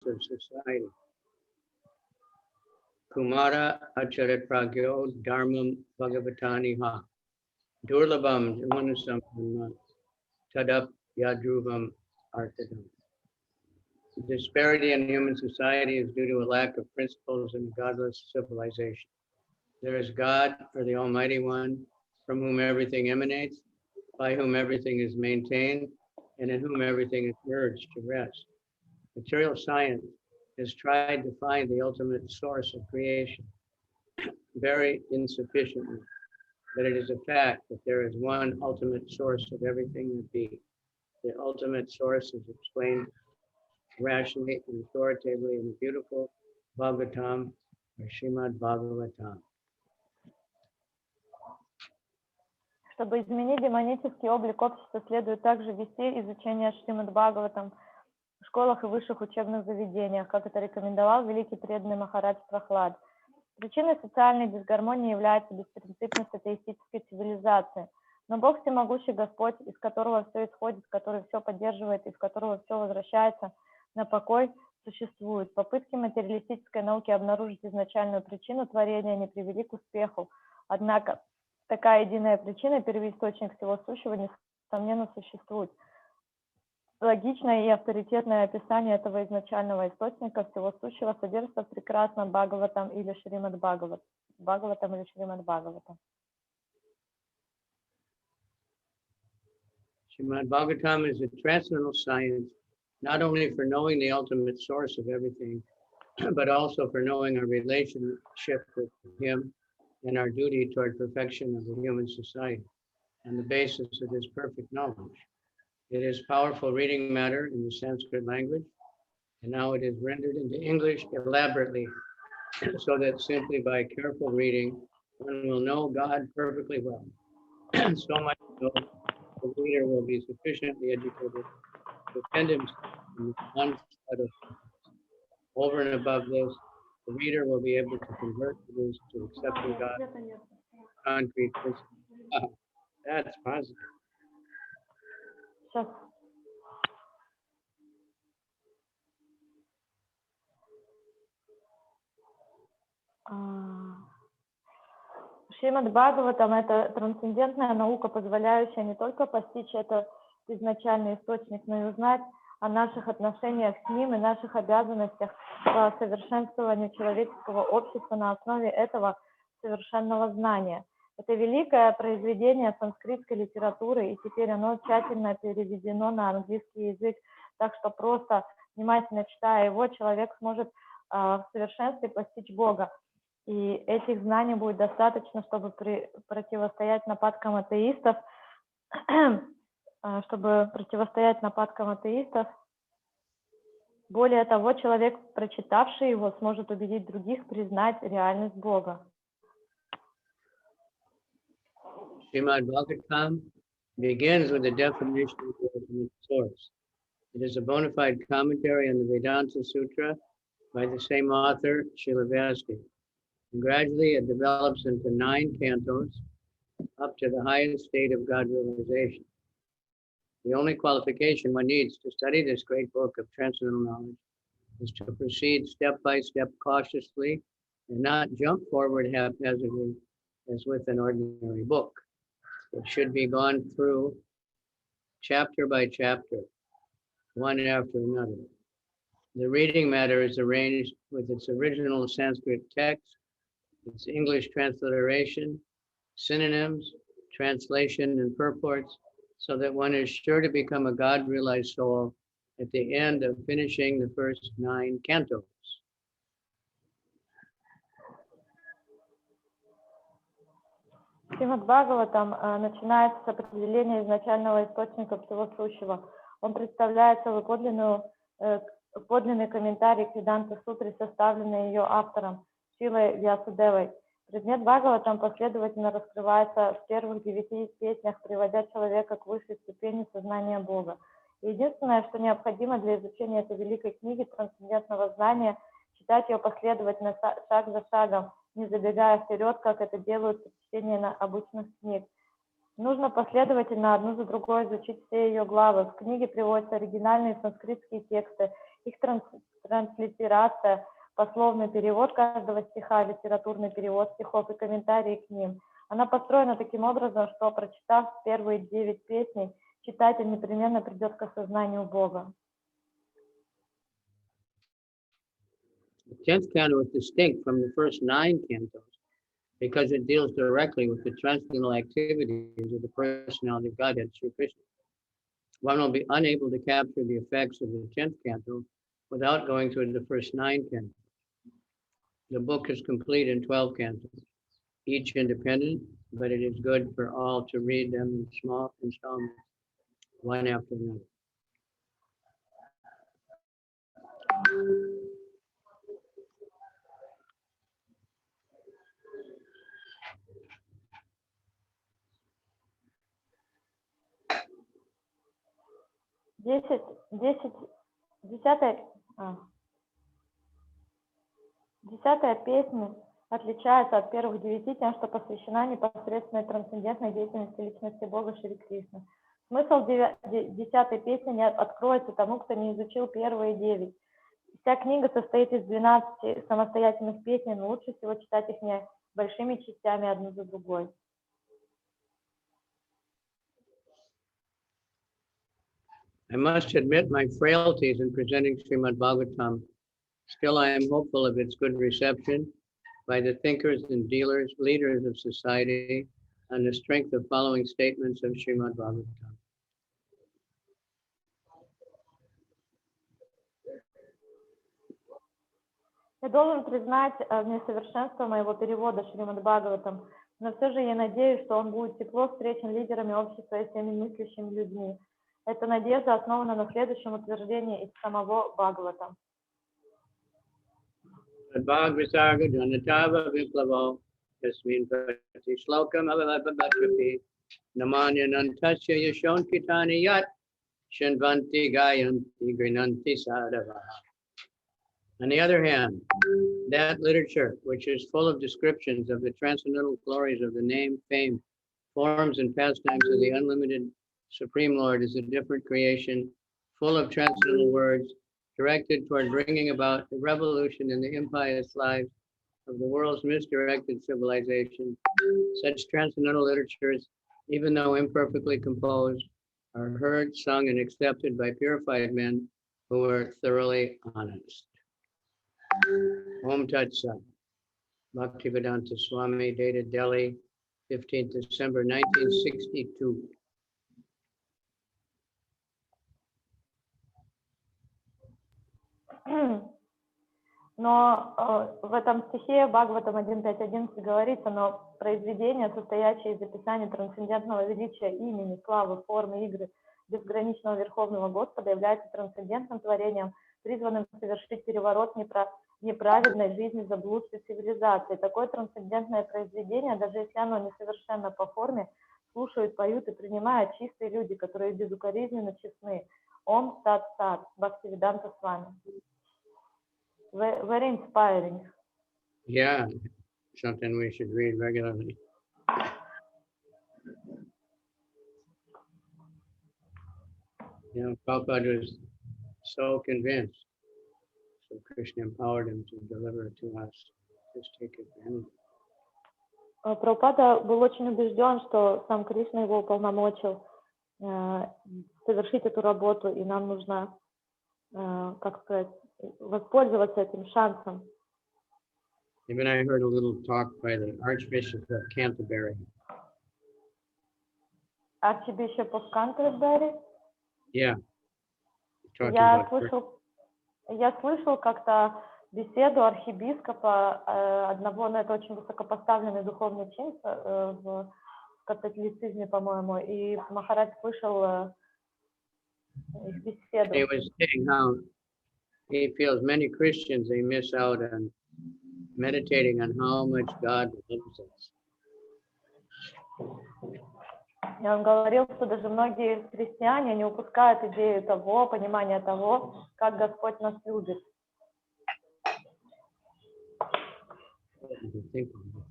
of society. Kumara acharat pragyo dharmam bhagavatani ha. Durlabam manusam tadap yadruvam artadam. The disparity in human society is due to a lack of principles in godless civilization. There is God, or the Almighty One, from whom everything emanates, by whom everything is maintained, and in whom everything is urged to rest. Material science has tried to find the ultimate source of creation, very insufficiently, but it is a fact that there is one ultimate source of everything that be. The ultimate source is explained rationally and authoritatively in the beautiful Bhagavatam, or Srimad Bhagavatam. Чтобы изменить демонический облик общества, следует также вести изучение Шримад Бхагаватам в школах и высших учебных заведениях, как это рекомендовал великий преданный Махарадж Прахлад. Причиной социальной дисгармонии является беспринципность атеистической цивилизации. Но Бог всемогущий Господь, из которого все исходит, который все поддерживает, из которого все возвращается на покой, существует. Попытки материалистической науки обнаружить изначальную причину творения не привели к успеху. Однако такая единая причина, первоисточник всего сущего, несомненно существует. Логичное и авторитетное описание этого изначального источника всего сущего содержится в прекрасном Бхагаватам или Шримад Бхагаватам. Srimad Bhagavatam is a transcendental science, not only for knowing the ultimate source of everything, but also for knowing our relationship with Him and our duty toward perfection of the human society, and the basis of this perfect knowledge. It is powerful reading matter in the Sanskrit language, and now it is rendered into English elaborately, so that simply by careful reading, one will know God perfectly well. So much so, the reader will be sufficiently educated to defend himself in one set of over and above this, the reader will be able to convert others to accepting God concrete principles. That's positive. Шримад Бхагаватам — это трансцендентная наука, позволяющая не только постичь этот изначальный источник, но и узнать о наших отношениях с ним и наших обязанностях по совершенствованию человеческого общества на основе этого совершенного знания. Это великое произведение санскритской литературы, и теперь оно тщательно переведено на английский язык, так что просто внимательно читая его, человек сможет в совершенстве постичь Бога. И этих знаний будет достаточно, чтобы противостоять нападкам атеистов, Более того, человек, прочитавший его, сможет убедить других признать реальность Бога. Srimad Bhagavatam begins with a definition of the ultimate source. It is a bona fide commentary on the Vedanta Sutra by the same author, Srila Vyasdev. And gradually it develops into 9 cantos, up to the highest state of God realization. The only qualification one needs to study this great book of transcendental knowledge is to proceed step by step cautiously and not jump forward haphazardly as with an ordinary book. It should be gone through chapter by chapter, one after another. The reading matter is arranged with its original Sanskrit text, its English transliteration, synonyms, translation, and purports, so that one is sure to become a God-realized soul at the end of finishing the first 9 cantos. Шримад Бхагаватам начинается с определения изначального источника всего сущего. Он представляет собой подлинный комментарий к Веданта-сутре, составленный ее автором Шрилой Вьясадевой. Предмет Бхагаватам последовательно раскрывается в первых 9 песнях, приводя человека к высшей ступени сознания Бога. И единственное, что необходимо для изучения этой великой книги трансцендентного знания, читать ее последовательно, шаг за шагом, не забегая вперед, как это делают при чтении обычных книг. Нужно последовательно одну за другой изучить все ее главы. В книге приводятся оригинальные санскритские тексты их транслитерация, пословный перевод каждого стиха, литературный перевод стихов и комментарии к ним. Она построена таким образом, что, прочитав первые 9 песней, читатель непременно придет к осознанию Бога. The 10th canto is distinct from the first 9 cantos because it deals directly with the transcendental activities of the personality of Godhead, Sri Krishna. One will be unable to capture the effects of the 10th canto without going through the first 9 cantos. The book is complete in 12 cantos, each independent, but it is good for all to read them in small installments, one after another. Десятая песня отличается от первых 9 тем, что посвящена непосредственной трансцендентной деятельности личности Бога Шри Кришны. Смысл 10-й песни не откроется тому, кто не изучил первые 9. Вся книга состоит из 12 самостоятельных песен, но лучше всего читать их не большими частями одну за другой. I must admit my frailties in presenting Srimad Bhagavatam. Still, I am hopeful of its good reception by the thinkers and leaders of society on the strength of following statements of Srimad Bhagavatam. Я должен признать несовершенство моего перевода Шримад Бхагаватам, но все же я надеюсь, что он будет тепло встречен лидерами общества и всеми мыслящими людьми. Эта надежда основана на следующем утверждении из самого Бхагавата. Bhagavasarga Janatava Viplavo Yasmin Pati Shlokam Avavabachapi Namanya Nantasya Yashonkitani Yat Shanvanti Gayanti Grinanti Sadava. On the other hand, that literature, which is full of descriptions of the transcendental glories of the name, fame, forms, and pastimes of the unlimited Supreme Lord, is a different creation, full of transcendental words, directed toward bringing about the revolution in the impious lives of the world's misdirected civilization. Such transcendental literatures, even though imperfectly composed, are heard, sung, and accepted by purified men who are thoroughly honest. Om Tat Sat. Bhaktivedanta Swami, dated Delhi, 15th December 1962. Но в этом стихе Бхагаватам 1.5.11 говорится, но произведение, состоящее из описания трансцендентного величия имени, славы, формы, игры безграничного Верховного Господа, является трансцендентным творением, призванным совершить переворот неправедной жизни заблудшей цивилизации. Такое трансцендентное произведение, даже если оно несовершенно по форме, слушают, поют и принимают чистые люди, которые безукоризненно честны. Ом Тат Сат, Бхактивиданта Свами. Very inspiring. Yeah, something we should read regularly. Prabhupada was so convinced. So Krishna empowered him to deliver it to us. Just take advantage. Прабхупада был очень убежден, что сам Кришна его уполномочил совершить эту работу, и нам нужно, как сказать, воспользоваться этим шансом. Even I heard a little talk by the Archbishop of Canterbury. Archbishop of Canterbury? Yeah. Я слышал как-то беседу архиепископа одного, но это очень высокопоставленный духовный чин в католицизме, по-моему, и Махарадж слышал их беседу. He was saying how he feels many Christians, they miss out on meditating on how much God loves us. И он говорил, что даже многие христиане не упускают идею того, понимания того, как Господь нас любит.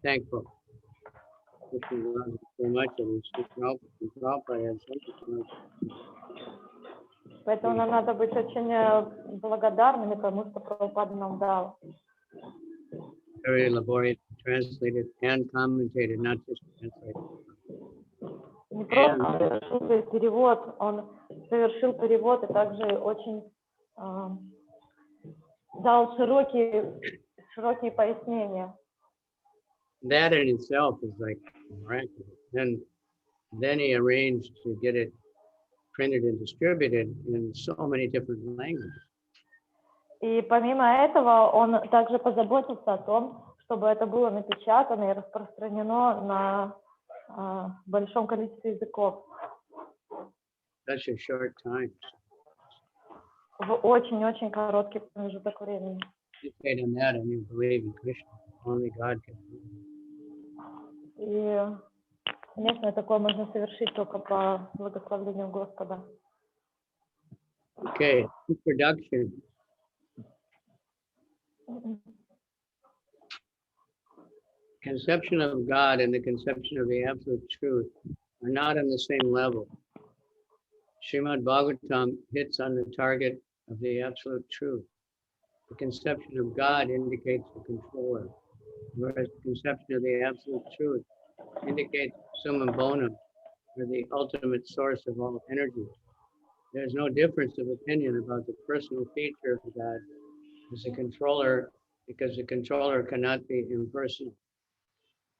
Thankful. So much of this. Поэтому нам надо быть очень благодарными тому, что Прабхупада нам дал. Very laborious, translated and commentated, not just translated. Не просто совершил перевод, он совершил перевод и также очень дал широкие пояснения. That in itself is like miraculous. Then he arranged to get it printed and distributed in so many different languages. И помимо этого он также позаботился о том, чтобы это было напечатано и распространено на большом количестве языков. Such a short time. В очень-очень короткий промежуток времени. Meditate on that and you believe in Krishna. Only God can do it. И, конечно, такое можно совершить только по благословению Господа. Okay, introduction. Conception of God and the conception of the absolute truth are not on the same level. Srimad Bhagavatam hits on the target of the absolute truth. The conception of God indicates the controller, whereas the conception of the absolute truth indicates summum bonum, or the ultimate source of all energy. There's no difference of opinion about the personal feature of God as a controller, because the controller cannot be impersonal.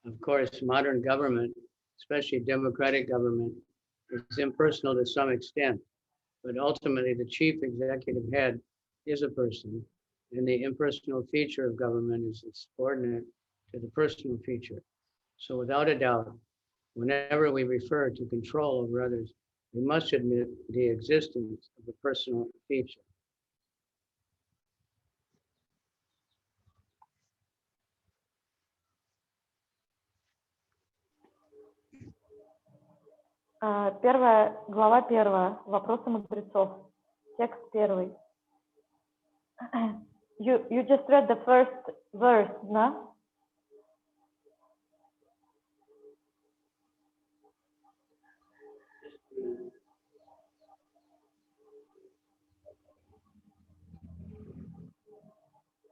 Of course, modern government, especially democratic government, is impersonal to some extent, but ultimately the chief executive head is a person, and the impersonal feature of government is subordinate to the personal feature. So without a doubt, whenever we refer to control over others, we must admit the existence of the personal feature. Глава первая. Вопросы мудрецов. Текст первый. You just read the first verse, no?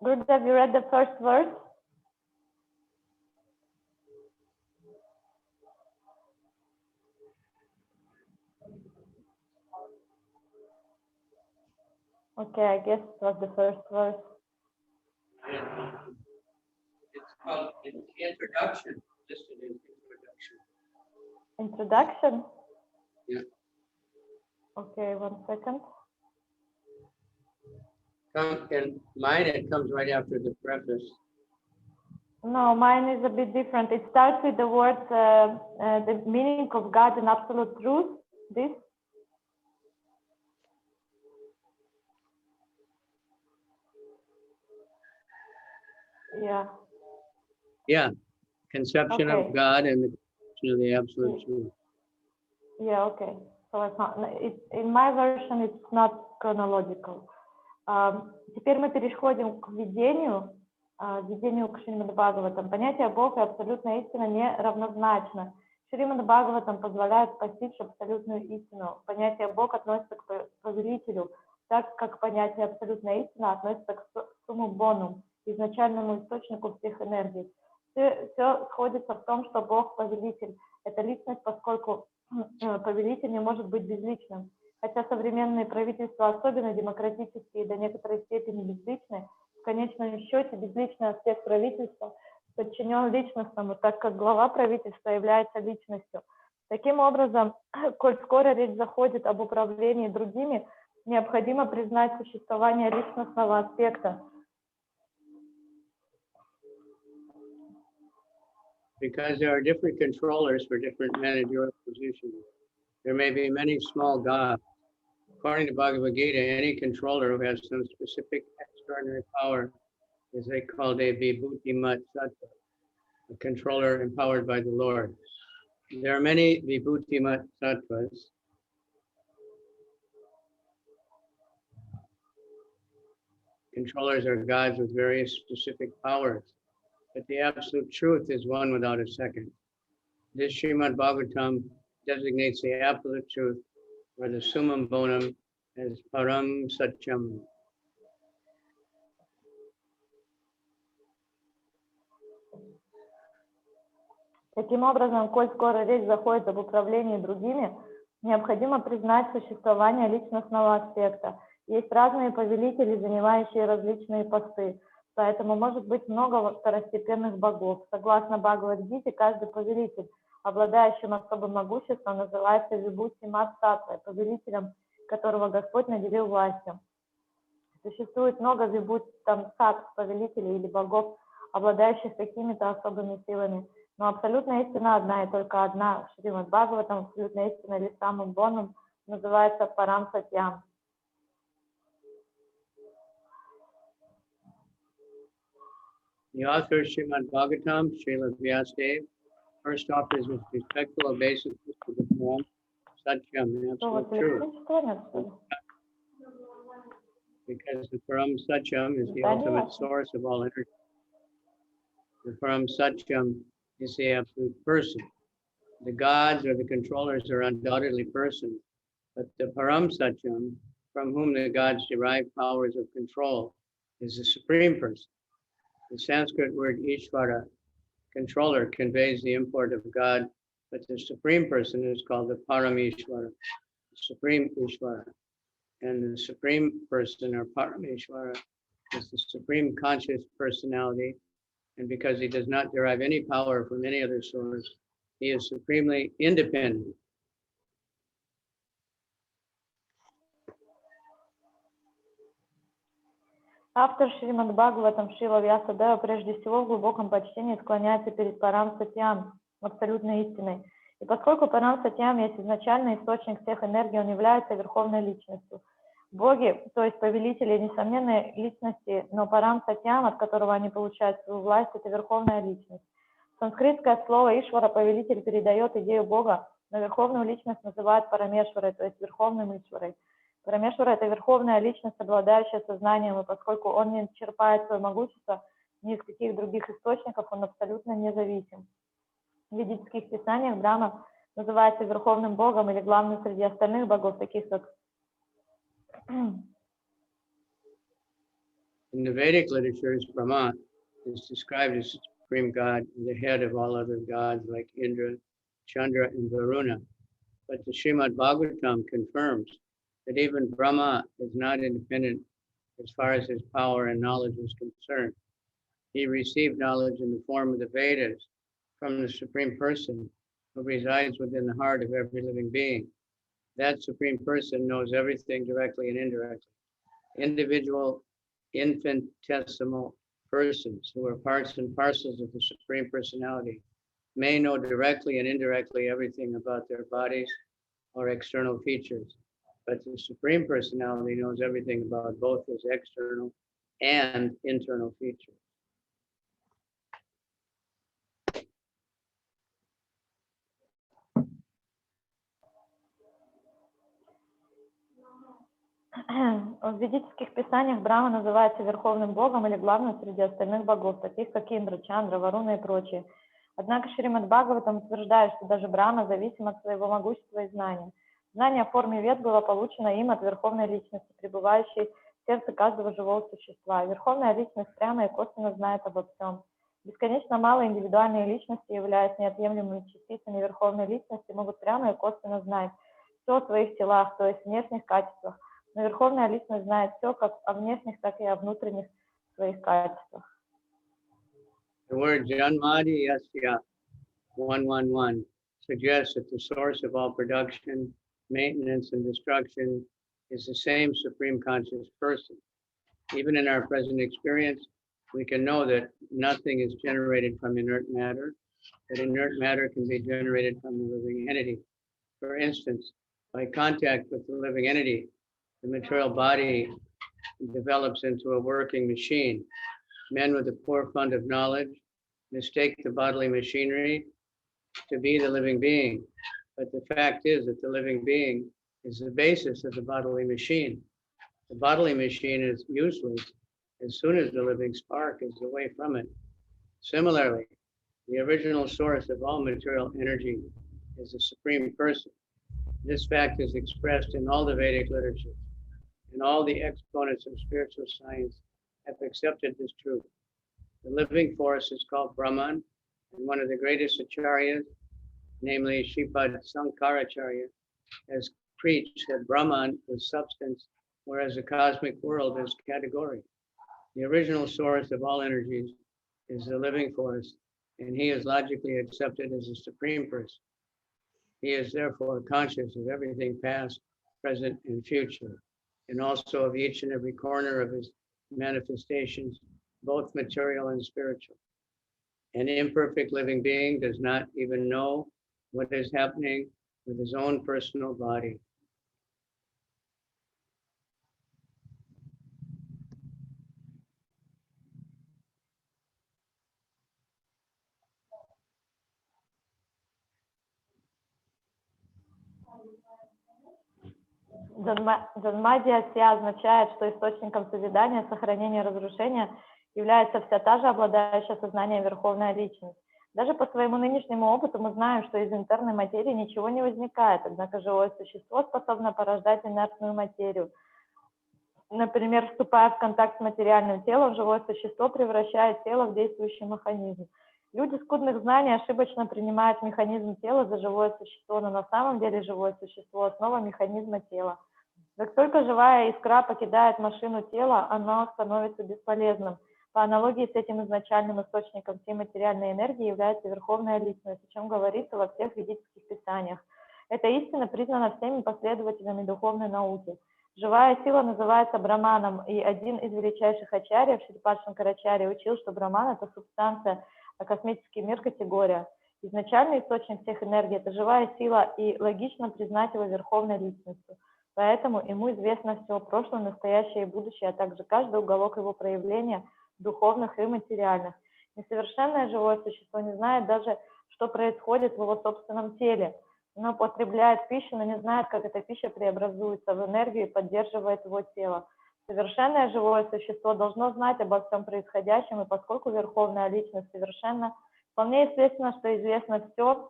Good, have you read the first verse? Okay, I guess it was the first verse. It's called introduction. Just an introduction. Introduction? Yeah. Okay, 1 second. In mine, it comes right after the preface. No, mine is a bit different. It starts with the words, the meaning of God and absolute truth. This. Yeah. Yeah, conception Okay. of God and the conception of the absolute truth. Yeah, okay. So it's not, in my version, it's not chronological. Теперь мы переходим к введению к Шримад Бхагаватам. Понятие Бог и абсолютная истина не равнозначно. Шримад Бхагаватам позволяет постичь абсолютную истину. Понятие Бог относится к повелителю, так как понятие абсолютная истина относится к сумму бонум, изначальному источнику всех энергий. Все сходится в том, что Бог повелитель. Это личность, поскольку повелитель не может быть безличным. Хотя современные правительства, особенно демократические и до некоторой степени безличные, в конечном счете безличный аспект правительства подчинен личностному, так как глава правительства является личностью. Таким образом, коль скоро речь заходит об управлении другими, необходимо признать существование личностного аспекта. Because there are different controllers for different managerial positions. There may be many small gods. According to Bhagavad Gita, any controller who has some specific extraordinary power is called a Vibhuti-mat Sattva, a controller empowered by the Lord. There are many Vibhuti-mat Sattvas. Controllers are gods with various specific powers, but the absolute truth is one without a second. This Srimad Bhagavatam designates the absolute truth, or the summum bonum, as Param Satyam. Таким образом, коль скоро речь заходит об управлении другими, необходимо признать существование личностного аспекта. Есть разные повелители, занимающие различные посты, поэтому может быть много второстепенных богов. Согласно Бхагавад-гите, каждый повелитель, обладающим особым могуществом, называется Вибхути Мат-саттвой, повелителем которого Господь наделил властью. Существует много вибхути-саттв, повелителей или богов, обладающих какими-то особыми силами. Но абсолютная истина одна и только одна. Шримад Бхагаватам, абсолютная истина или самым бонным, называется Парам Сатьям. The author of Srimad Bhagavatam, Srila Vyasadeva, first offers his respectful obeisances to the Param Satyam, the absolute truth. Because the Param Satyam is the ultimate source of all energy. The Param Satyam is the absolute person. The gods or the controllers are undoubtedly persons, but the Param Satyam, from whom the gods derive powers of control, is the supreme person. The Sanskrit word Ishvara, controller, conveys the import of God, but the supreme person is called the Parameshvara, the supreme Ishvara. And the supreme person, or Parameshvara, is the supreme conscious personality. And because he does not derive any power from any other source, he is supremely independent. Автор Шримад Бхагаватам Шрила Вьясадева прежде всего в глубоком почтении склоняется перед Парам Сатьям, абсолютной истиной. И поскольку Парам Сатьям есть изначальный источник всех энергий, он является верховной личностью. Боги, то есть повелители, несомненные личности, но Парам Сатьям, от которого они получают свою власть, это верховная личность. Санскритское слово Ишвара, повелитель, передает идею Бога, но верховную личность называют Парамешварой, то есть верховным Ишварой. Парамешвара – это верховная личность, обладающая сознанием, и поскольку он не черпает свое могущество ни из каких других источников, он абсолютно независим. В ведических писаниях Брахма называется верховным богом или главным среди остальных богов, таких как In the Vedic literatures, Brahma is described as the supreme god, the head of all other gods like Indra, Chandra, and Varuna. But the Srimad Bhagavatam confirms that even Brahma is not independent as far as his power and knowledge is concerned. He received knowledge in the form of the Vedas from the Supreme Person who resides within the heart of every living being. That Supreme Person knows everything directly and indirectly. Individual infinitesimal persons who are parts and parcels of the Supreme Personality may know directly and indirectly everything about their bodies or external features. But the Supreme Personality knows everything about both his external and internal features. В ведических писаниях Брахма называется верховным богом или главным среди остальных богов, таких как Индра, Чандра, Варуна и прочие. Однако Шримад Бхагаватам утверждает, что даже Брахма зависим от своего могущества и знания. Знание в форме вед было получено им от верховной личности, пребывающей в сердце каждого живого существа. Верховная личность прямо и косвенно знает обо всем. Бесконечно малые индивидуальные личности, являясь неотъемлемыми частицами верховной личности, могут прямо и косвенно знать все о своих телах, то есть внешних качествах. Но верховная личность знает все как о внешних, так и о внутренних своих качествах. The word Janmadi Yasya 111 suggests that the source of all production, maintenance, and destruction is the same Supreme Conscious Person. Even in our present experience, we can know that nothing is generated from inert matter, that inert matter can be generated from the living entity. For instance, by contact with the living entity, the material body develops into a working machine. Men with a poor fund of knowledge mistake the bodily machinery to be the living being. But the fact is that the living being is the basis of the bodily machine. The bodily machine is useless as soon as the living spark is away from it. Similarly, the original source of all material energy is the Supreme Person. This fact is expressed in all the Vedic literature. and all the exponents of spiritual science have accepted this truth. The living force is called Brahman, and one of the greatest acharyas, namely Shripad Sankaracharya, has preached that Brahman is substance, whereas the cosmic world is category. The original source of all energies is the living force, and he is logically accepted as the supreme person. He is therefore conscious of everything past, present, and future, and also of each and every corner of his manifestations, both material and spiritual. An imperfect living being does not even know what is happening with his own personal body. Джанмадья означает, что источником созидания, сохранения и разрушения является вся та же обладающая сознанием Верховная Личность. Даже по своему нынешнему опыту мы знаем, что из инертной материи ничего не возникает, однако живое существо способно порождать инертную материю. Например, вступая в контакт с материальным телом, живое существо превращает тело в действующий механизм. Люди скудных знаний ошибочно принимают механизм тела за живое существо, но на самом деле живое существо – основа механизма тела. Как только живая искра покидает машину тела, оно становится бесполезным. По аналогии с этим изначальным источником всей материальной энергии является Верховная Личность, о чем говорится во всех ведических писаниях. Эта истина признана всеми последователями духовной науки. Живая сила называется Браманом, и один из величайших ачарьев, Шрипад Шанкарачарья, учил, что Браман – это субстанция, а космический мир – категория. Изначальный источник всех энергий – это живая сила, и логично признать его Верховной Личностью. Поэтому ему известно все прошлое, настоящее и будущее, а также каждый уголок его проявления, духовных и материальных. Несовершенное живое существо не знает даже, что происходит в его собственном теле. Оно потребляет пищу, но не знает, как эта пища преобразуется в энергию и поддерживает его тело. Совершенное живое существо должно знать обо всем происходящем, и поскольку Верховная Личность совершенна, вполне естественно, что известно все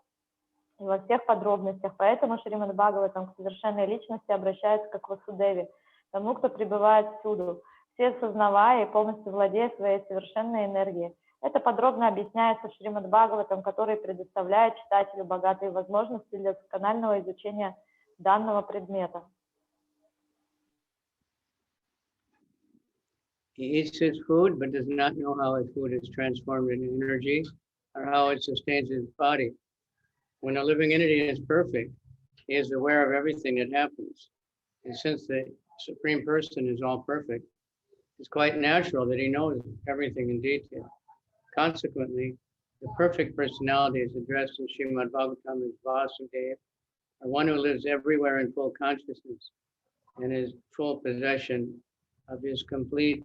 во всех подробностях. Поэтому Шримад Бхагаватам к совершенной личности обращается как к Васудеве, тому, кто пребывает всюду, все осознавая и полностью владея своей совершенной энергией. Это подробно объясняется в Шримад Бхагаватам, который предоставляет читателю богатые возможности для досконального изучения данного предмета. He eats his food, but does not know how his food is transformed into energy or how it sustains his body. When a living entity is perfect, he is aware of everything that happens. And since the Supreme Person is all perfect, it's quite natural that he knows everything in detail. Consequently, the perfect personality is addressed in Srimad Bhagavatam as Vasudeva, or one who lives everywhere in full consciousness and is full possession of his complete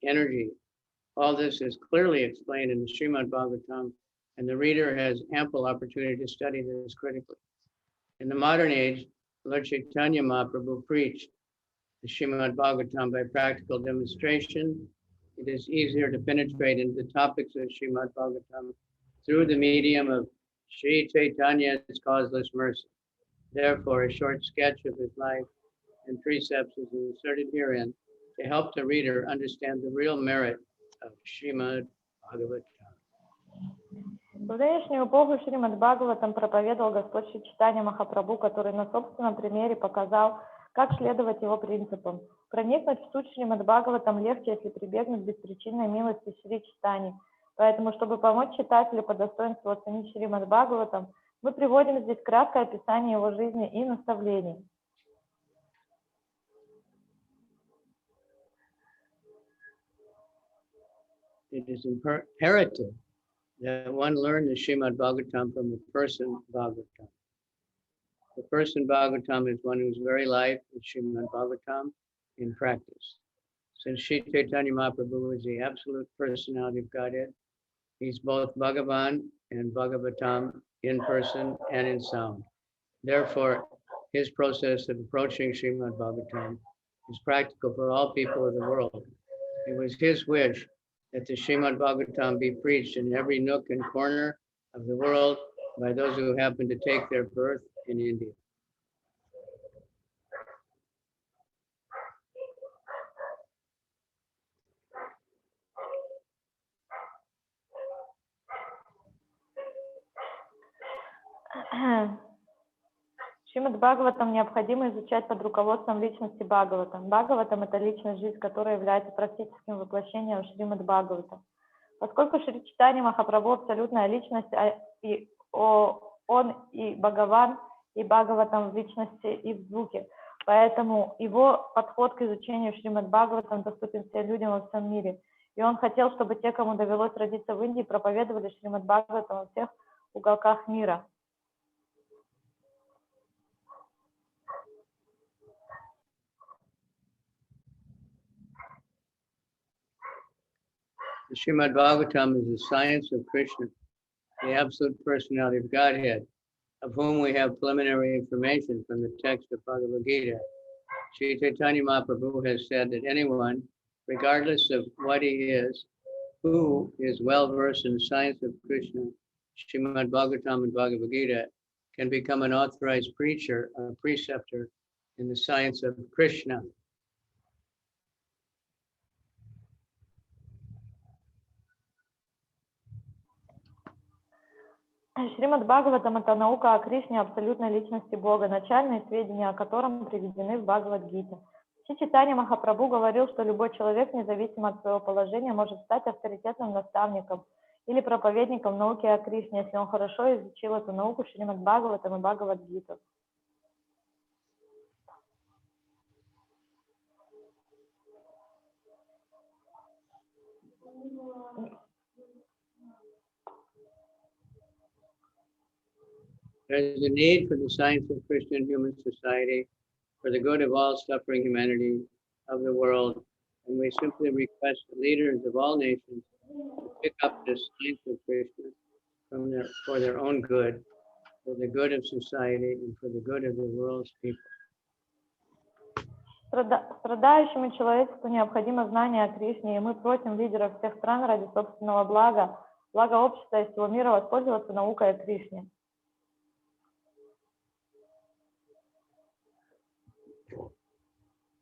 energy. All this is clearly explained in the Srimad Bhagavatam, and the reader has ample opportunity to study this critically. In the modern age, Lord Chaitanya Mahaprabhu preached the Srimad Bhagavatam by practical demonstration. It is easier to penetrate into the topics of Srimad Bhagavatam through the medium of Sri Chaitanya's causeless mercy. Therefore, a short sketch of his life and precepts is inserted herein to help the reader understand the real merit of Srimad Bhagavatam. В нынешнюю эпоху Шримад Бхагаватам проповедовал Господь Шри Чайтанья Махапрабху, который на собственном примере показал, как следовать его принципам. Проникнуть в суть Шримад Бхагаватам легче, если прибегнуть к беспричинной милости Шри Чайтаньи. Поэтому, чтобы помочь читателю по достоинству оценить Шримад Бхагаватам, мы приводим здесь краткое описание его жизни и наставлений. It is imperative that one learn the Srimad Bhagavatam from the person Bhagavatam. The person Bhagavatam is one whose very life is Srimad Bhagavatam in practice. Since Sri Chaitanya Mahaprabhu is the absolute personality of Godhead, he's both Bhagavan and Bhagavatam in person and in sound. Therefore, his process of approaching Srimad Bhagavatam is practical for all people of the world. It was his wish that the Srimad Bhagavatam be preached in every nook and corner of the world by those who happen to take their birth in India. Шримад Бхагаватам необходимо изучать под руководством личности Бхагаватам. Бхагаватам – это личность, жизнь которая является практическим воплощением Шримад Бхагаватам. Поскольку Шри Чайтанья Махапрабху абсолютная личность, он и Бхагаван, и Бхагаватам в личности и в звуке, поэтому его подход к изучению Шримад Бхагаватам доступен всем людям во всем мире. И он хотел, чтобы те, кому довелось родиться в Индии, проповедовали Шримад Бхагаватам во всех уголках мира. The Srimad Bhagavatam is the science of Krishna, the absolute personality of Godhead, of whom we have preliminary information from the text of Bhagavad Gita. Sri Chaitanya Mahaprabhu has said that anyone, regardless of what he is, who is well versed in the science of Krishna, Srimad Bhagavatam and Bhagavad Gita, can become an authorized preacher or preceptor in the science of Krishna. Шримад Бхагаватам – это наука о Кришне, абсолютной личности Бога, начальные сведения о котором приведены в Бхагавад-гите. Шри Чайтанья Махапрабху говорил, что любой человек, независимо от своего положения, может стать авторитетным наставником или проповедником науки о Кришне, если он хорошо изучил эту науку Шримад Бхагаватам и Бхагавад-гиту. There is a need for the science of Christian human society, for the good of all suffering humanity of the world, and we simply request the leaders of all nations to pick up the science of Krishna for their own good, for the good of society, and for the good of the world's people. Страдающему человечеству необходимо знание о Кришне, и мы просим лидеров всех стран ради собственного блага, блага общества и всего мира воспользоваться наукой о Кришне.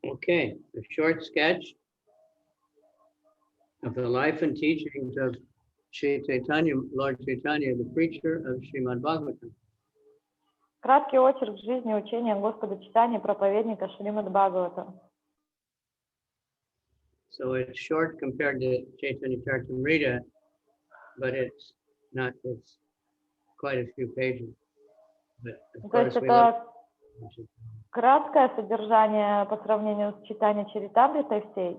Okay, a short sketch of the life and teachings of Sri Chaitanya, Lord Chaitanya, the preacher of Srimad Bhagavatam. Краткий очерк жизни и учения Господа Чайтаньи, проповедника Шримад Бхагаватам. So it's short compared to Chaitanya Charitamrita, but it's quite a few pages. But of То есть course это краткое содержание по сравнению с Чайтанья Чаритамритой всей,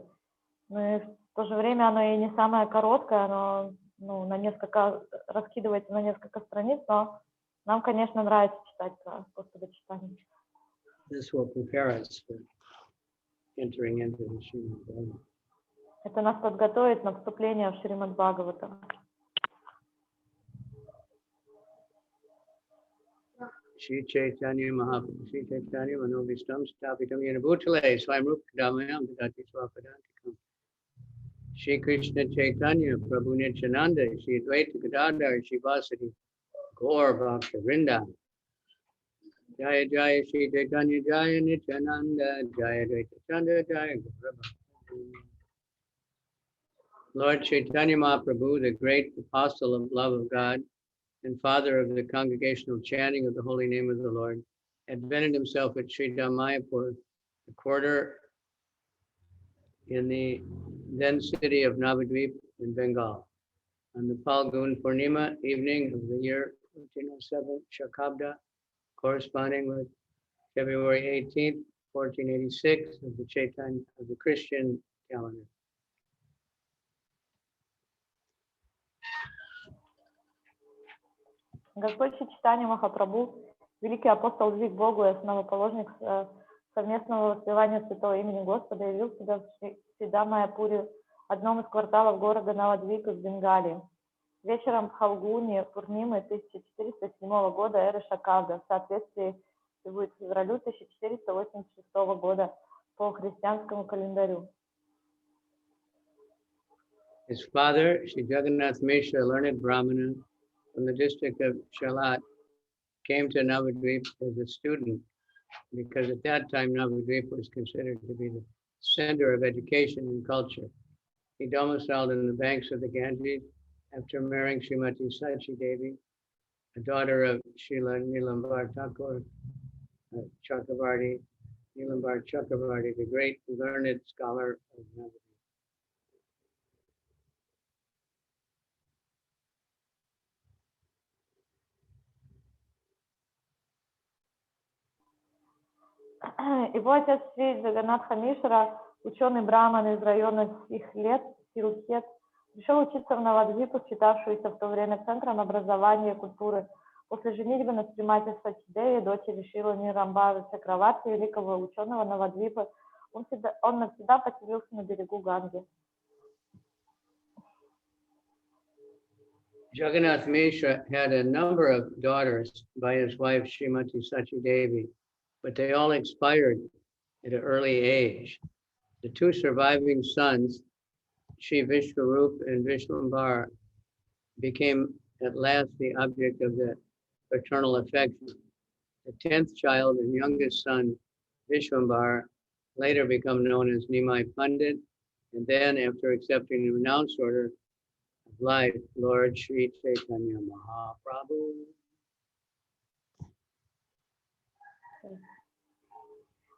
но и в то же время оно и не самое короткое, оно раскидывается на несколько страниц, но нам, конечно, нравится читать про Господа Чайтанью. This will prepare us for entering into the Srimad Bhagavatam. Это нас подготовит на вступление в Шримад Бхагаватам. Shri Chaitanya Mahaprabhu, Shri Chaitanya Manovistam Stapitam Yenabhutale, Swayam Rupadamayam Vidati Swapadantikam. Shri Krishna Chaitanya Prabhu Nityananda, Shri Advaita Gadadhar, Shri Vasadi Gaur Bhakta Vrinda. Jaya Jaya Shri Chaitanya Jaya Nityananda, Jaya Advaita Chandra Jaya Gaur Bhakta. Lord Chaitanya Mahaprabhu, the great apostle of love of God, and father of the congregational chanting of the holy name of the Lord, advented himself at Sri Mayapur, the quarter in the then city of Navadvip in Bengal. On the Falgun Purnima evening of the year 1407 Shakabda, corresponding with February 18th, 1486 of the Chaitanya of the Christian calendar. Господь Шри Чайтанья Махапрабху, великий апостол любви к Богу и основоположник совместного воспевания святого имени Господа, явил себя в Шри Майяпуре, одном из кварталов города Навадвипы в Бенгалии. Вечером Пхалгуни Пурнимы 1407 года эры Шакабда, в соответствии с февралю 1486 года по христианскому календарю. His father, Shri Jagannath Mishra, a learned Brahmana from the district of Shalat, came to Navadvip as a student because at that time Navadvip was considered to be the center of education and culture. He domiciled in the banks of the Ganges after marrying Srimati Sachi Devi, a daughter of Srila Nilambar Thakur Chakravarti, Nilambar Chakravarti, the great learned scholar of Navadvip. Его отец Шри Джаганатха Мишра, ученый браман из района Сирухет, пришел учиться в Навадвипу, считавшуюся в то время центром образования и культуры. После женитьбы на Шримати Сачидеве, дочери Шрила Нирамбара Чакраварти, великого ученого Навадвипа, он навсегда поселился на берегу Ганги. Jagannath Mishra had a number of daughters by his wife Srimati Sachidevi, but they all expired at an early age. The two surviving sons, Shri Vishwarup and Vishwambar, became at last the object of the paternal affection. The 10th child and youngest son, Vishwambar, later become known as Nimai Pandit, and then after accepting the renounced order of life, Lord Sri Chaitanya Mahaprabhu.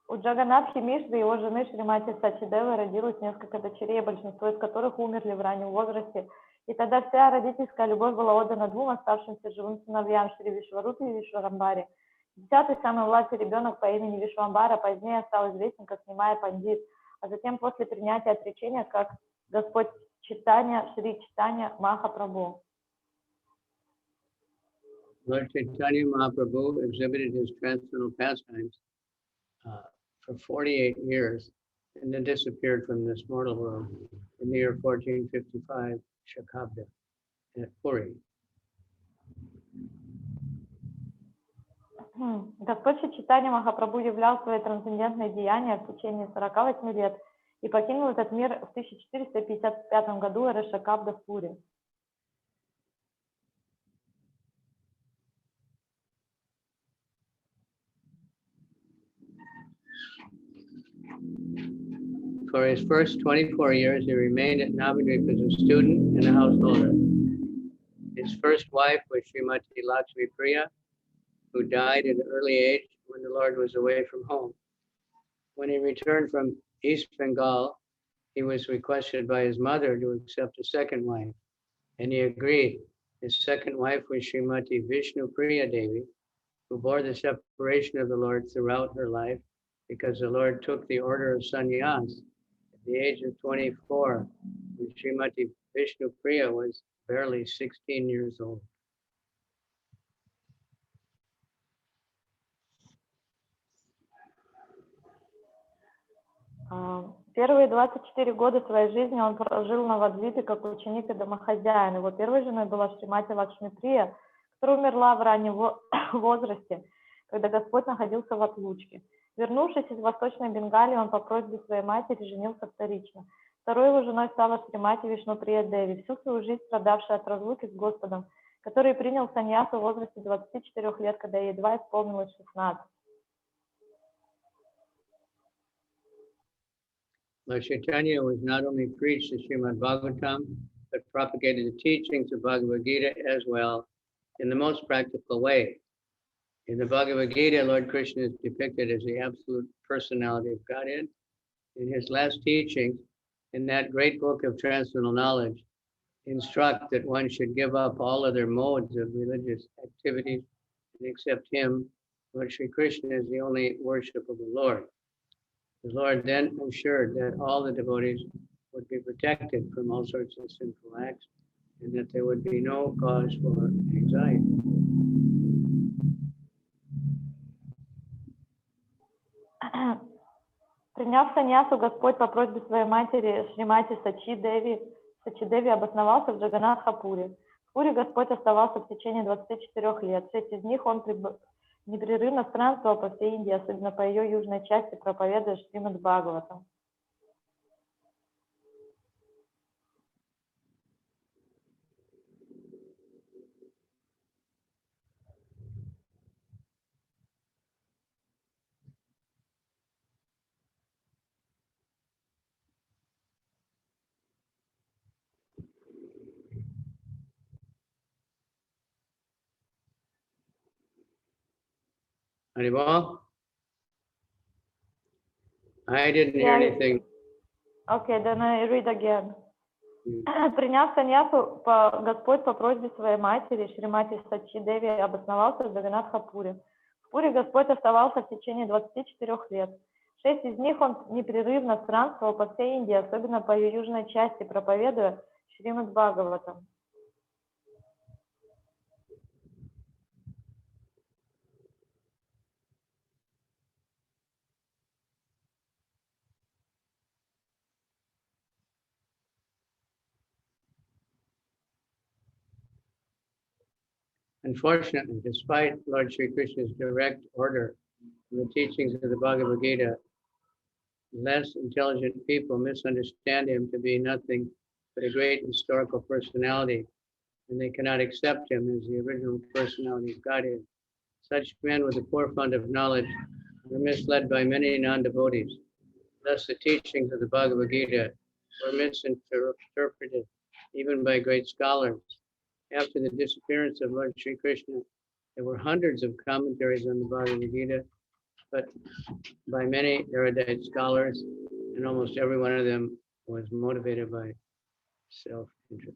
У Джаганатхи Мишры и его жены Шримати Сачидевы родилось несколько дочерей, большинство из которых умерли в раннем возрасте. И тогда вся родительская любовь была отдана двум оставшимся живым сыновьям Шри Вишварупе и Вишварамбаре. 10-й, самый младший ребенок по имени Вишвамбара позднее стал известен как Нимай Пандит, а затем после принятия отречения как Господь Читания, Шри Читания Махапрабху. Lord Chaitanya Mahaprabhu exhibited his transcendental pastimes for 48 years and then disappeared from this mortal world in the year 1455 Shakabda at Puri. Господь Читания Махапрабху являл свои трансцендентные деяния в течение 48 лет и покинул этот мир в 1455 году эры Шакабда в Пури. For his first 24 years, he remained at Navadvip as a student and a householder. His first wife was Srimati Lakshmi Priya, who died at an early age when the Lord was away from home. When he returned from East Bengal, he was requested by his mother to accept a second wife, and he agreed. His second wife was Srimati Vishnu Priya Devi, who bore the separation of the Lord throughout her life because the Lord took the order of sannyas at the age of 24, when Srimati Vishnu Priya was barely 16 years old. Первые 24 года своей жизни он прожил в Навадвипе как ученик и домохозяин. Его первой женой была Шримати Лакшми Прия, которая умерла в раннем возрасте, когда Господь находился в отлучке. Вернувшись из Восточной Бенгалии, он по просьбе своей матери женился вторично. Второй его женой стала Шримати Вишну Прия Деви, всю свою жизнь страдавшая от разлуки с Господом, который принял саньясу в возрасте 24 лет, когда ей едва исполнилось 16. Lord Chaitanya was not only preached the Srimad Bhagavatam, but propagated the teachings of Bhagavad Gita as well in the most practical way. In the Bhagavad Gita, Lord Krishna is depicted as the absolute personality of Godhead. In his last teachings, in that great book of transcendental knowledge, instruct that one should give up all other modes of religious activities and accept him, Lord Sri Krishna, is the only worshipable Lord. The Lord then assured that all the devotees would be protected from all sorts of sinful acts and that there would be no cause for anxiety. Приняв саньясу, Господь по просьбе своей матери Шримати Сачидеви обосновался в Джаганатхапуре. В Пуре Господь оставался в течение 24 лет. 6 из них он непрерывно странствовал по всей Индии, особенно по ее южной части, проповедуя Шримад Бхагаватам. Haribol? I didn't hear anything. Okay, then I read again. Mm. Приняв саньясу, Господь по просьбе своей матери, Шримати Сачи Деви, обосновался в Джаганатхапуре. В Пуре Господь оставался в течение 24 лет. 6 из них он непрерывно странствовал по всей Индии, особенно по ее южной части, проповедуя Шримад Бхагаватам. Unfortunately, despite Lord Sri Krishna's direct order in the teachings of the Bhagavad Gita, less intelligent people misunderstand him to be nothing but a great historical personality, and they cannot accept him as the original personality of Godhead. Such men with a poor fund of knowledge were misled by many non-devotees. Thus, the teachings of the Bhagavad Gita were misinterpreted even by great scholars. After the disappearance of Lord Sri Krishna, there were hundreds of commentaries on the Bhagavad Gita, but by many erudite scholars, and almost every one of them was motivated by self-interest.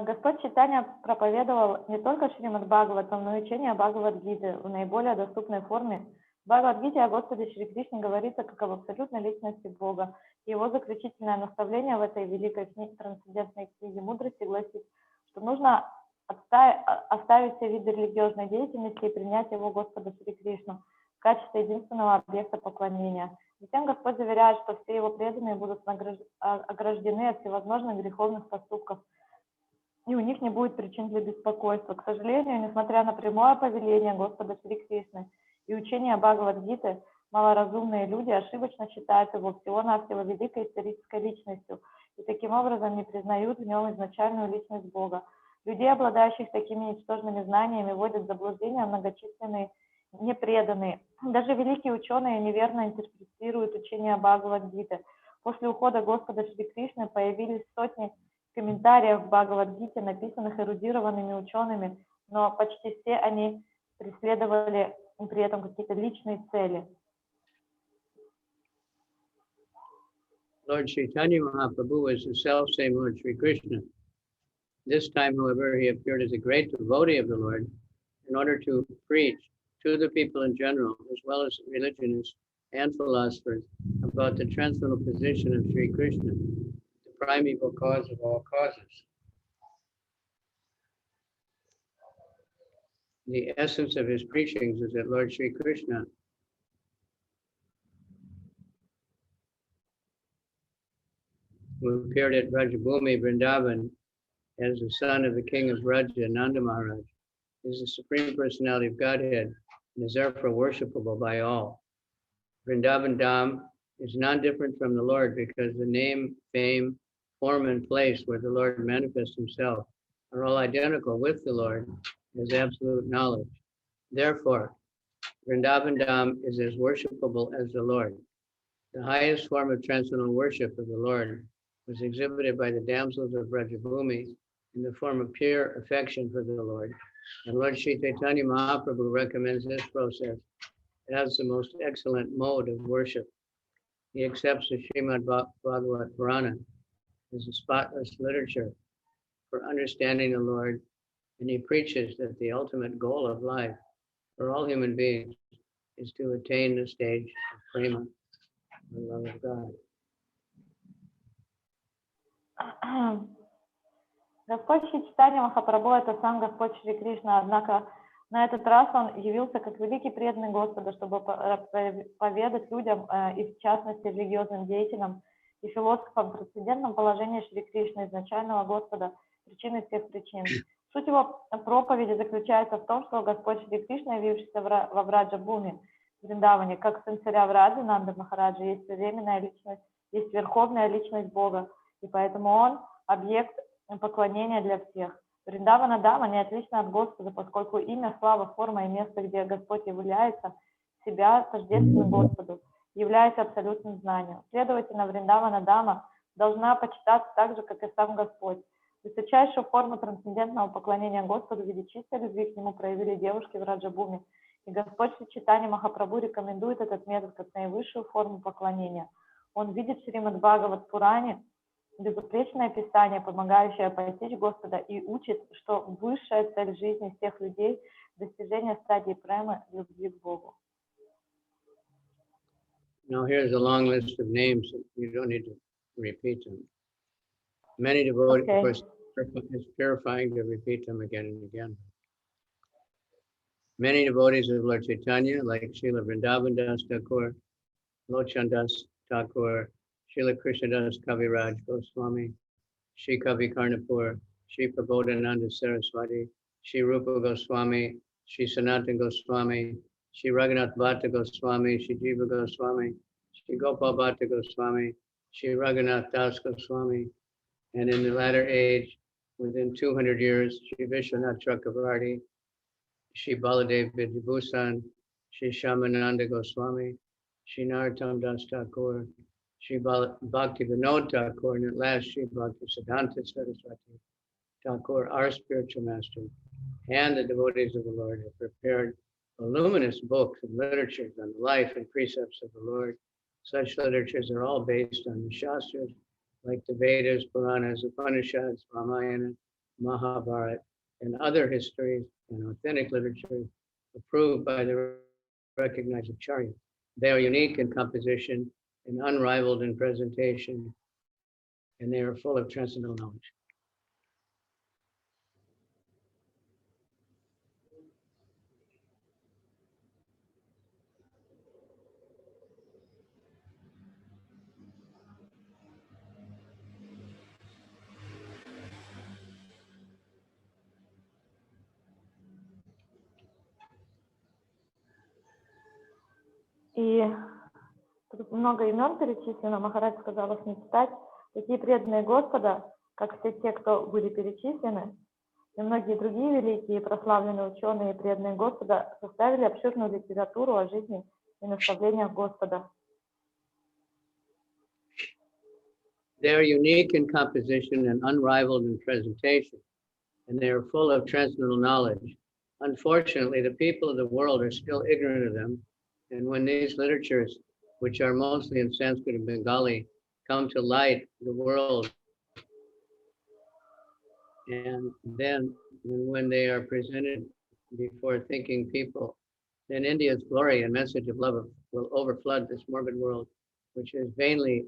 Господь Чайтанья проповедовал не только Шримад Бхагаватам, но и учение Бхагавад-гиты в наиболее доступной форме. В Бхагавад-гите о Господе Шри Кришне говорится как об абсолютной личности Бога. И его заключительное наставление в этой великой трансцендентной книге мудрости гласит, что нужно оставить все виды религиозной деятельности и принять его Господа Шри Кришну в качестве единственного объекта поклонения. Затем Господь заверяет, что все его преданные будут ограждены от всевозможных греховных поступков, и у них не будет причин для беспокойства. К сожалению, несмотря на прямое повеление Господа Шри Кришны и учение Бхагавад-гиты, малоразумные люди ошибочно считают его всего-навсего великой исторической личностью и таким образом не признают в нем изначальную личность Бога. Людей, обладающих такими ничтожными знаниями, вводят в заблуждение многочисленные непреданные. Даже великие ученые неверно интерпретируют учение Бхагавад-гиты. После ухода Господа Шри Кришны появились сотни комментариев в Бхагавад-гите, написанных эрудированными учеными, но почти все они преследовали при этом какие-то личные цели. Lord Chaitanya Mahaprabhu was the self-same Lord Sri Krishna. This time, however, he appeared as a great devotee of the Lord in order to preach to the people in general, as well as religionists and philosophers, about the transcendental position of Sri Krishna, the primeval cause of all causes. The essence of his preachings is that Lord Sri Krishna who appeared at Vrajabhumi, Vrindavan, as the son of the king of Vraja, Nanda Maharaj, is the Supreme Personality of Godhead and is therefore worshipable by all. Vrindavan Dham is non-different from the Lord because the name, fame, form, and place where the Lord manifests himself are all identical with the Lord as absolute knowledge. Therefore, Vrindavan Dham is as worshipable as the Lord. The highest form of transcendental worship of the Lord was exhibited by the damsels of Vrajabhumi in the form of pure affection for the Lord. And Lord Sri Chaitanya Mahaprabhu recommends this process as the most excellent mode of worship. He accepts the Srimad Bhagavatam Purana as a spotless literature for understanding the Lord, and he preaches that the ultimate goal of life for all human beings is to attain the stage of prema, the love of God. Господь Шри Чайтанья Махапрабху — это сам Господь Шри Кришна, однако на этот раз он явился как великий преданный Господа, чтобы поведать людям, и в частности религиозным деятелям и философам, трансцендентном положении Шри Кришны, изначального Господа, причины всех причин. Суть его проповеди заключается в том, что Господь Шри Кришна, явившийся во Враджа-Бхуми, в Вриндаване, как сын царя Враджи, Нанда Махараджа, есть временная личность, есть верховная личность Бога, и поэтому он объект поклонения для всех. Вриндавана Дама не отлична от Господа, поскольку имя, слава, форма и место, где Господь является себя, тождественны Господу, являясь абсолютным знанием. Следовательно, Вриндавана Дама должна почитаться так же, как и сам Господь. Высочайшую форму трансцендентного поклонения Господу в виде чистой любви к Нему проявили девушки в Раджабуме. И Господь в читании Махапрабху рекомендует этот метод как наивысшую форму поклонения. Он видит в Шримад Бхагават Пуране безупречное писание, помогающее постичь Господа, и учит, что высшая цель жизни всех людей – достижение стадии премы, любви к Богу. Now here's a long list of names. You don't need to repeat them. Many devotees, of course, it's purifying to repeat them again and again. Many devotees of Lord Chaitanya, like Srila Vrindavan Das Thakur, Lochan Das Thakur, Srila Krishnadas Kaviraj Goswami, Shri Kavikarnapur, Shri Prabodhananda Saraswati, Shri Rupa Goswami, Shri Sanatan Goswami, Shri Raghunath Bhatta Goswami, Shri Jiva Goswami, Shri Gopal Bhatta Goswami, Shri Raghunath Das Goswami, and in the latter age, within 200 years, Shri Vishwanath Chakravarti, Shri Baladev Vidyabhusan, Shri Shamananda Goswami, Shri Narottam Das Thakur, Shri Bhakti Vinod Thakur, and at last Shri Bhakti Siddhanta Saraswati Thakur, our spiritual master, and the devotees of the Lord have prepared voluminous books and literatures on the life and precepts of the Lord. Such literatures are all based on the Shastras, like the Vedas, Puranas, Upanishads, Ramayana, Mahabharata, and other histories and authentic literatures approved by the recognized Acharyas. They are unique in composition and unrivaled in presentation, and they are full of transcendental knowledge. И тут много имен перечислено, Махарадж сказал их не читать. Такие преданные Господа, как все те, кто были перечислены, и многие другие великие прославленные ученые и преданные Господа составили обширную литературу о жизни и наставлениях Господа. They are unique in composition and unrivaled in presentation, and they are full of transcendental knowledge. Unfortunately, the people of the world are still ignorant of them, and when these literatures, which are mostly in Sanskrit and Bengali, come to light, the world, and then when they are presented before thinking people, then India's glory and message of love will overflood this morbid world, which is vainly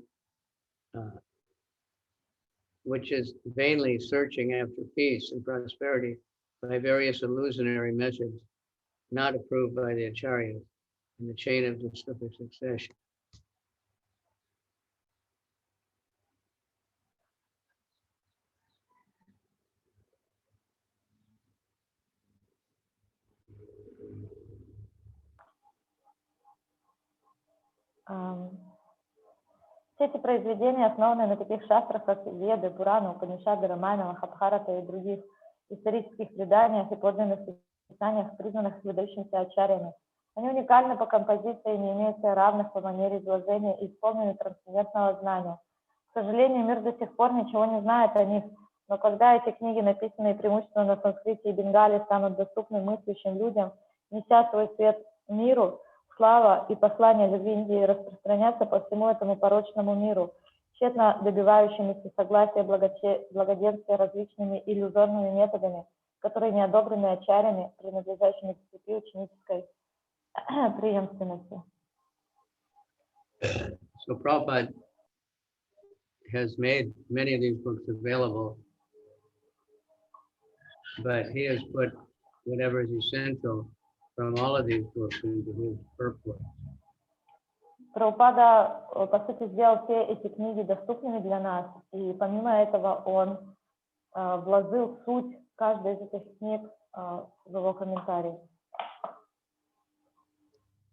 searching after peace and prosperity by various illusionary methods not approved by the Acharyas in the chain of disciplic succession. Все эти произведения основаны на таких шастрах, как Веды, Пураны, Упанишады, Рамайна, Махабхарата и других исторических преданиях и подлинных писаниях, признанных выдающимися ачарьями. Они уникальны по композиции и не имеют равных по манере изложения и исполнены трансцендентного знания. К сожалению, мир до сих пор ничего не знает о них, но когда эти книги, написанные преимущественно на санскрите и бенгале, станут доступны мыслящим людям, неся свой свет миру, слава и послание любви Индии распространятся по всему этому порочному миру, тщетно добивающимися согласия благоденствия различными иллюзорными методами, которые не одобрены ачарьями, принадлежащими к цепи ученической преемственности. So Prabhupada has made many of these books available, but he has put whatever is essential from all of these books into his purport. Прабхупада, по сути, сделал все эти книги доступными для нас, и помимо этого он вложил суть каждой из этих книг в его комментарии.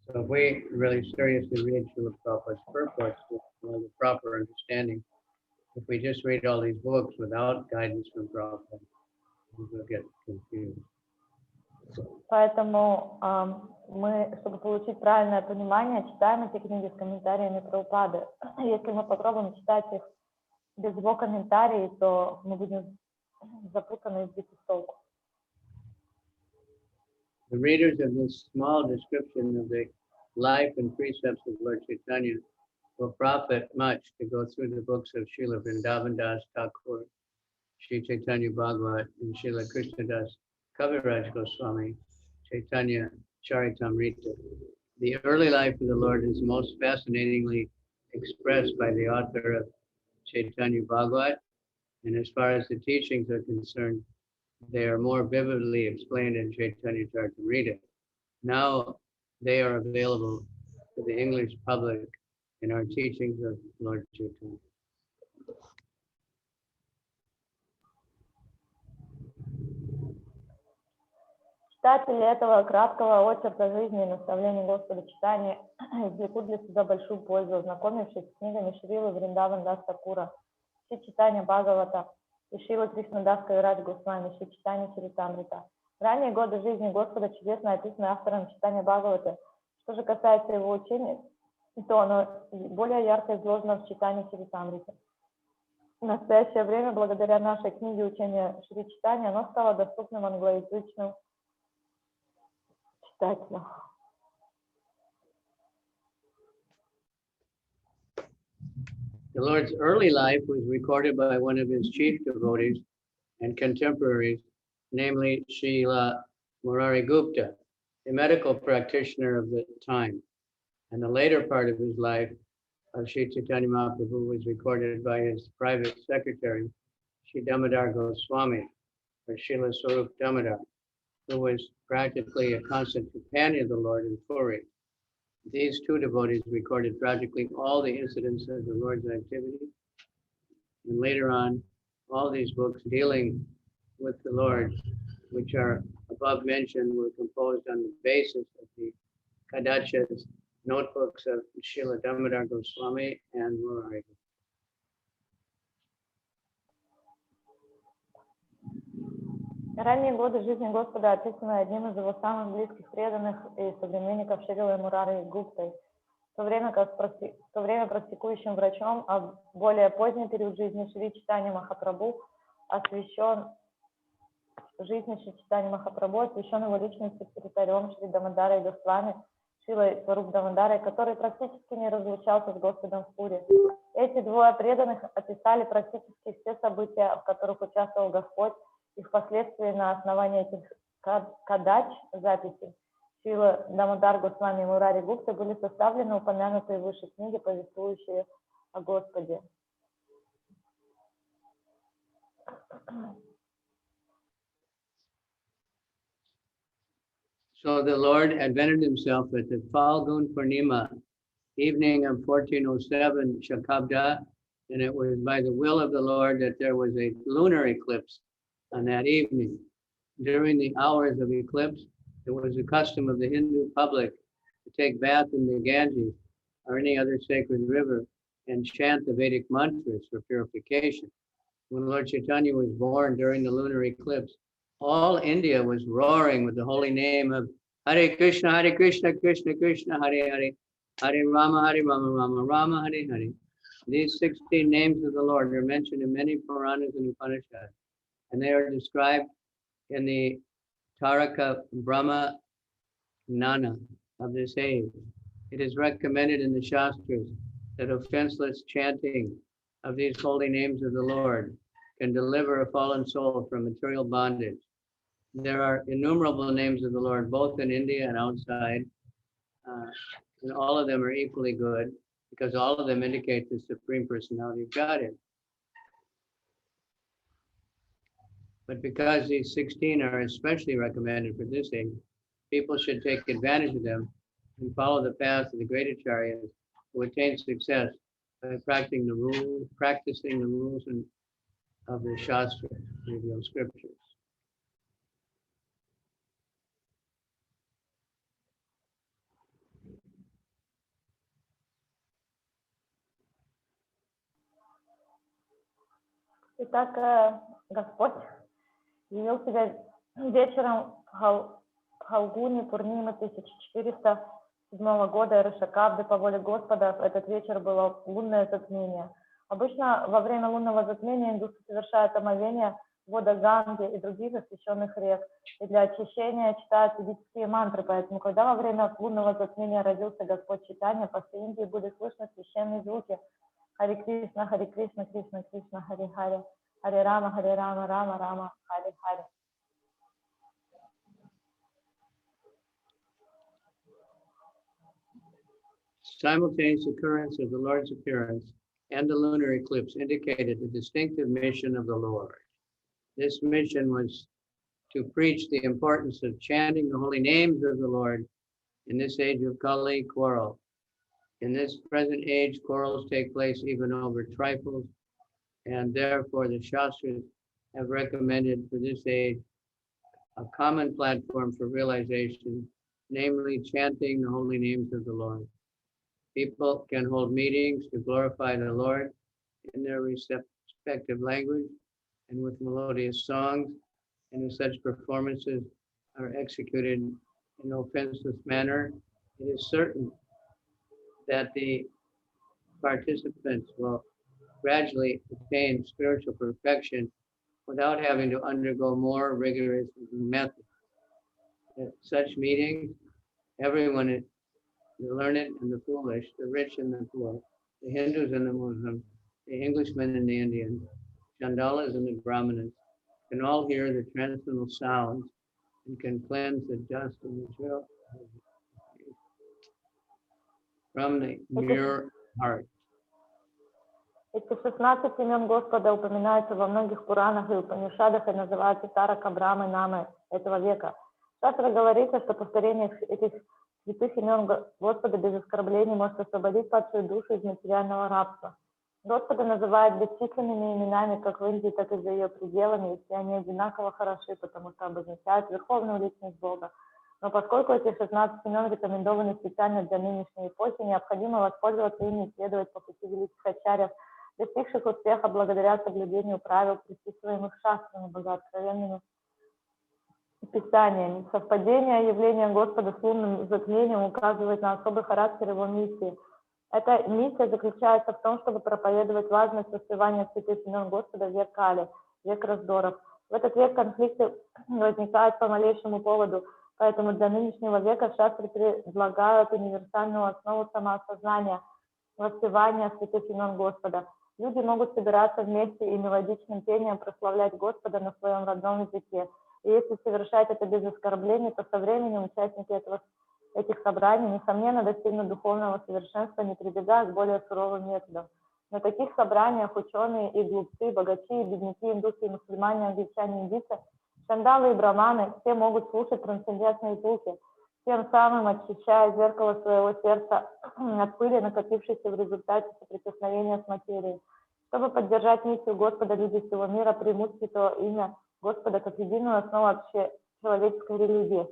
So if we really seriously read Srila Prabhupada's purports with the proper understanding, if we just read all these books without guidance from Prabhupada, we will get confused. Поэтому мы, чтобы получить правильное понимание, читаем эти книги с комментариями Прабхупады. Если мы попробуем читать их без его комментариев, то мы будем запутанный и сбитый с толку. The readers of this small description of the life and precepts of Lord Chaitanya will profit much to go through the books of Srila Vrindavan Das Thakur, Sri Chaitanya Bhagavat, and Srila Krishnadas Kaviraj Goswami, Chaitanya Charitamrita. The early life of the Lord is most fascinatingly expressed by the author of Chaitanya Bhagavat, and as far as the teachings are concerned, they are more vividly explained in Chaitanya Charitamrita. Now they are available to the English public in our teachings of Lord Chaitanya. Читатели этого краткого очерка жизни и наставлений Господа читания извлекут для себя большую пользу, ознакомившись с книгами Шрилы Вриндаван Дас Такура, Шри Читания Бхагавата и Шрила Кришнадас Кавирадж Госвами, Шри Читания Чаритамрита. Ранние годы жизни Господа чудесно описаны автором Читания Бхагавата. Что же касается его учения, то оно более ярко изложено в Читании Чаритамрите. В настоящее время, благодаря нашей книге учения Шри Читания, оно стало доступным англоязычным читателям. The Lord's early life was recorded by one of his chief devotees and contemporaries, namely Srila Murari Gupta, a medical practitioner of the time. And the later part of his life of Sri Chaitanya Mahaprabhu was recorded by his private secretary, Sri Damodar Goswami, or Srila Swarup Damodar, who was practically a constant companion of the Lord in Puri. These two devotees recorded practically all the incidents of the Lord's activity. And later on, all these books dealing with the Lord, which are above mentioned, were composed on the basis of the Kadachas notebooks of Srila Damodar Goswami and Murari. Ранние годы жизни Господа описаны одним из его самых близких преданных и современников Шрилой Мурари Гуптой, в то время практикующим врачом, а более поздний период жизни Шри Читания Махапрабху освящен его личным секретарем Шри Дамодарой Госвами, Шрилой Сваруп Дамодарой, который практически не разлучался с Господом в Пури. Эти двое преданных описали практически все события, в которых участвовал Господь, и впоследствии на основании этих кадач записей Шрила Дамодар Госвами и Мурари Гупта были составлены упомянутые выше книги, повествующие о Господе. So the Lord advented himself at the Falgun Purnima, evening of 1407 Shakabda, and it was by the will of the Lord that there was a lunar eclipse on that evening. During the hours of eclipse, it was the custom of the Hindu public to take bath in the Ganges or any other sacred river and chant the Vedic mantras for purification. When Lord Chaitanya was born during the lunar eclipse, all India was roaring with the holy name of Hare Krishna, Krishna Krishna, Hare Hare, Hare Rama, Rama Rama, Hare Hare. These 16 names of the Lord are mentioned in many Puranas and Upanishads, and they are described in the Taraka Brahma Nana of this age. It is recommended in the Shastras that offenseless chanting of these holy names of the Lord can deliver a fallen soul from material bondage. There are innumerable names of the Lord, both in India and outside, and all of them are equally good because all of them indicate the Supreme Personality of Godhead. But because these 16 are especially recommended for this age, people should take advantage of them and follow the path of the great acharyas who attain success by practicing the rules of the Shastras, the scriptures. Итак, Господь явил себя вечером в Халгуне Пурнимы 1407 года Ришакабды по воле Господа. В этот вечер было лунное затмение. Обычно во время лунного затмения индусы совершают омовение вода Ганги и других освященных рек. И для очищения читают ведические мантры, поэтому, когда во время лунного затмения родился Господь Чайтанья, по всей Индии были слышны священные звуки Хари Кришна, Кришна Кришна, Хари Хари, Хари Рама, Рама Рама, Хари Хари. Simultaneous occurrence of the Lord's appearance and the lunar eclipse indicated the distinctive mission of the Lord. This mission was to preach the importance of chanting the holy names of the Lord in this age of Kali quarrel. In this present age, quarrels take place even over trifles, and therefore the Shastras have recommended for this age a common platform for realization, namely chanting the holy names of the Lord. People can hold meetings to glorify the Lord in their respective language and with melodious songs, and if such performances are executed in an offenseless manner, it is certain that the participants will gradually attain spiritual perfection without having to undergo more rigorous methods. At such meetings, everyone is the learned and the foolish, the rich and the poor, the Hindus and the Muslims, the Englishmen and the Indians, Chandalas and the Brahmanas, can all hear the transcendental sounds and can cleanse the dust and the filth from the mere heart. Эти 16 имен Господа упоминаются во многих Пуранах и Упанишадах и называются Тарака Брамы Намы этого века. В Шастре говорится, что повторение этих святых имен Господа без оскорблений может освободить падшую душу из материального рабства. Господа называют бесчисленными именами как в Индии, так и за ее пределами, и все они одинаково хороши, потому что обозначают верховную личность Бога. Но поскольку эти 16 имен рекомендованы специально для нынешней эпохи, необходимо воспользоваться ими и следовать по пути великих ачарьев, достигших успеха благодаря соблюдению правил, предписываемых шастрами, богооткровенными писаниями. Совпадение явления Господа с лунным затмением указывает на особый характер его миссии. Эта миссия заключается в том, чтобы проповедовать важность воспевания святых имен Господа в век Кали, век раздоров. В этот век конфликты возникают по малейшему поводу, поэтому для нынешнего века шастры предлагают универсальную основу самоосознания, воспевания святых имен Господа. Люди могут собираться вместе и мелодичным пением прославлять Господа на своем родном языке. И если совершать это без оскорблений, то со временем участники этих собраний, несомненно, достигнут духовного совершенства, не прибегая к более суровым методам. На таких собраниях ученые и глупцы, богачи и бедняки, индусы и мусульмане, англичане, индийцы, шандалы и браманы, все могут слушать трансцендентные звуки, тем самым очищая зеркало своего сердца от пыли, накопившейся в результате соприкосновения с материей. Чтобы поддержать миссию Господа, люди всего мира примут святое имя Господа как единую основу общечеловеческой религии.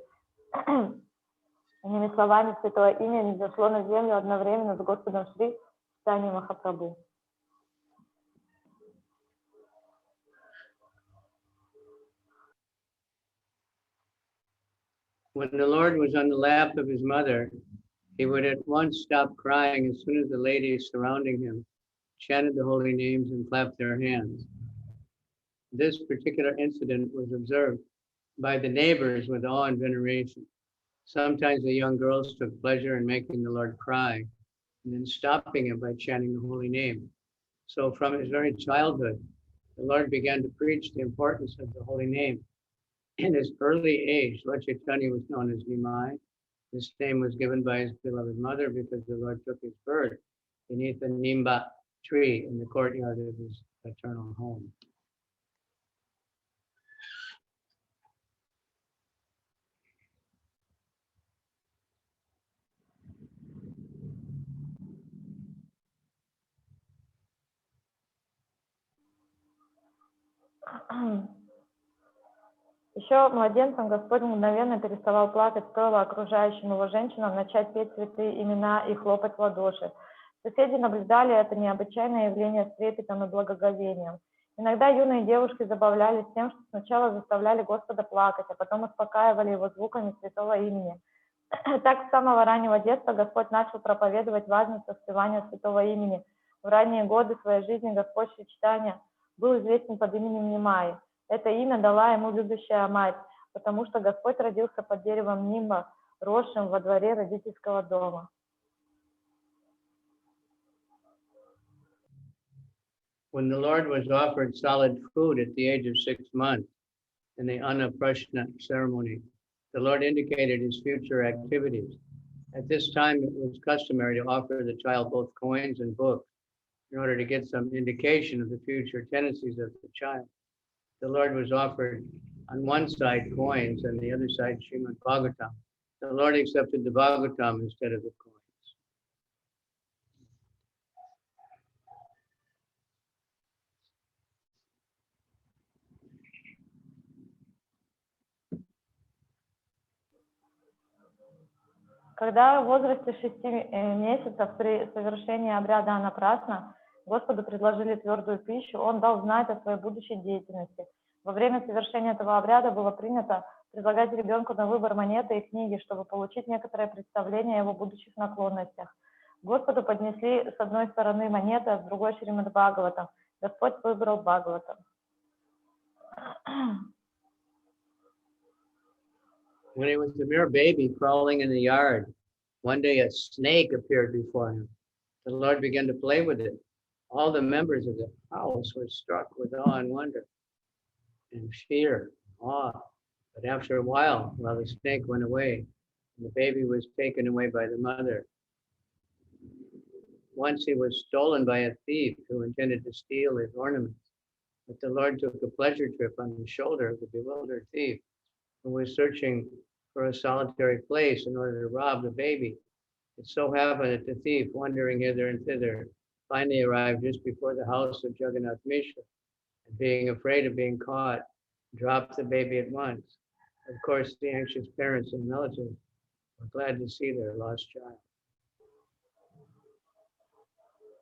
Иными словами, святое имя не зашло на землю одновременно с Господом Шри Чайтаньей Махапрабху. When the Lord was on the lap of his mother, he would at once stop crying as soon as the ladies surrounding him chanted the holy names and clapped their hands. This particular incident was observed by the neighbors with awe and veneration. Sometimes the young girls took pleasure in making the Lord cry and then stopping him by chanting the holy name. So from his very childhood, the Lord began to preach the importance of the holy name. In his early age, Lord Chaitanya was known as Nimai. This name was given by his beloved mother because the Lord took his birth beneath a Nimba tree in the courtyard of his paternal home. Еще младенцем Господь мгновенно переставал плакать, стоило окружающим его женщинам начать петь святые имена и хлопать в ладоши. Соседи наблюдали это необычайное явление с трепетом и благоговением. Иногда юные девушки забавлялись тем, что сначала заставляли Господа плакать, а потом успокаивали его звуками святого имени. Так с самого раннего детства Господь начал проповедовать важность воспевания святого имени. В ранние годы своей жизни Господь Шри Чайтанья был известен под именем Нимаи. Это имя дала ему любящая мать, потому что Господь родился под деревом нимба, росшим во дворе родительского дома. When the Lord was offered solid food at the age of 6 months in the Annaprashna ceremony, the Lord indicated his future activities. At this time, it was customary to offer the child both coins and books in order to get some indication of the future tendencies of the child. The Lord was offered on one side coins and the other side Srimad Bhagavatam. The Lord accepted the Bhagavatam instead of the coins. Когда в возрасте 6 месяцев при совершении обряда Анапрасна Господу предложили твердую пищу, он дал знать о своей будущей деятельности. Во время совершения этого обряда было принято предлагать ребенку на выбор монеты и книги, чтобы получить некоторое представление о его будущих наклонностях. Господу поднесли с одной стороны монеты, а с другой Шримад Бхагаватам. Господь выбрал Бхагаватам. When he was a mere baby crawling in the yard, one day a snake appeared before him. The Lord began to play with it. All the members of the house were struck with awe and wonder and fear, awe. But after a while the snake went away, and the baby was taken away by the mother. Once he was stolen by a thief who intended to steal his ornaments, but the Lord took a pleasure trip on the shoulder of the bewildered thief, who was searching for a solitary place in order to rob the baby. It so happened that the thief, wandering hither and thither, finally arrived just before the house of Jagannath Mishra, and being afraid of being caught, dropped the baby at once. Of course, the anxious parents and relatives were glad to see their lost child.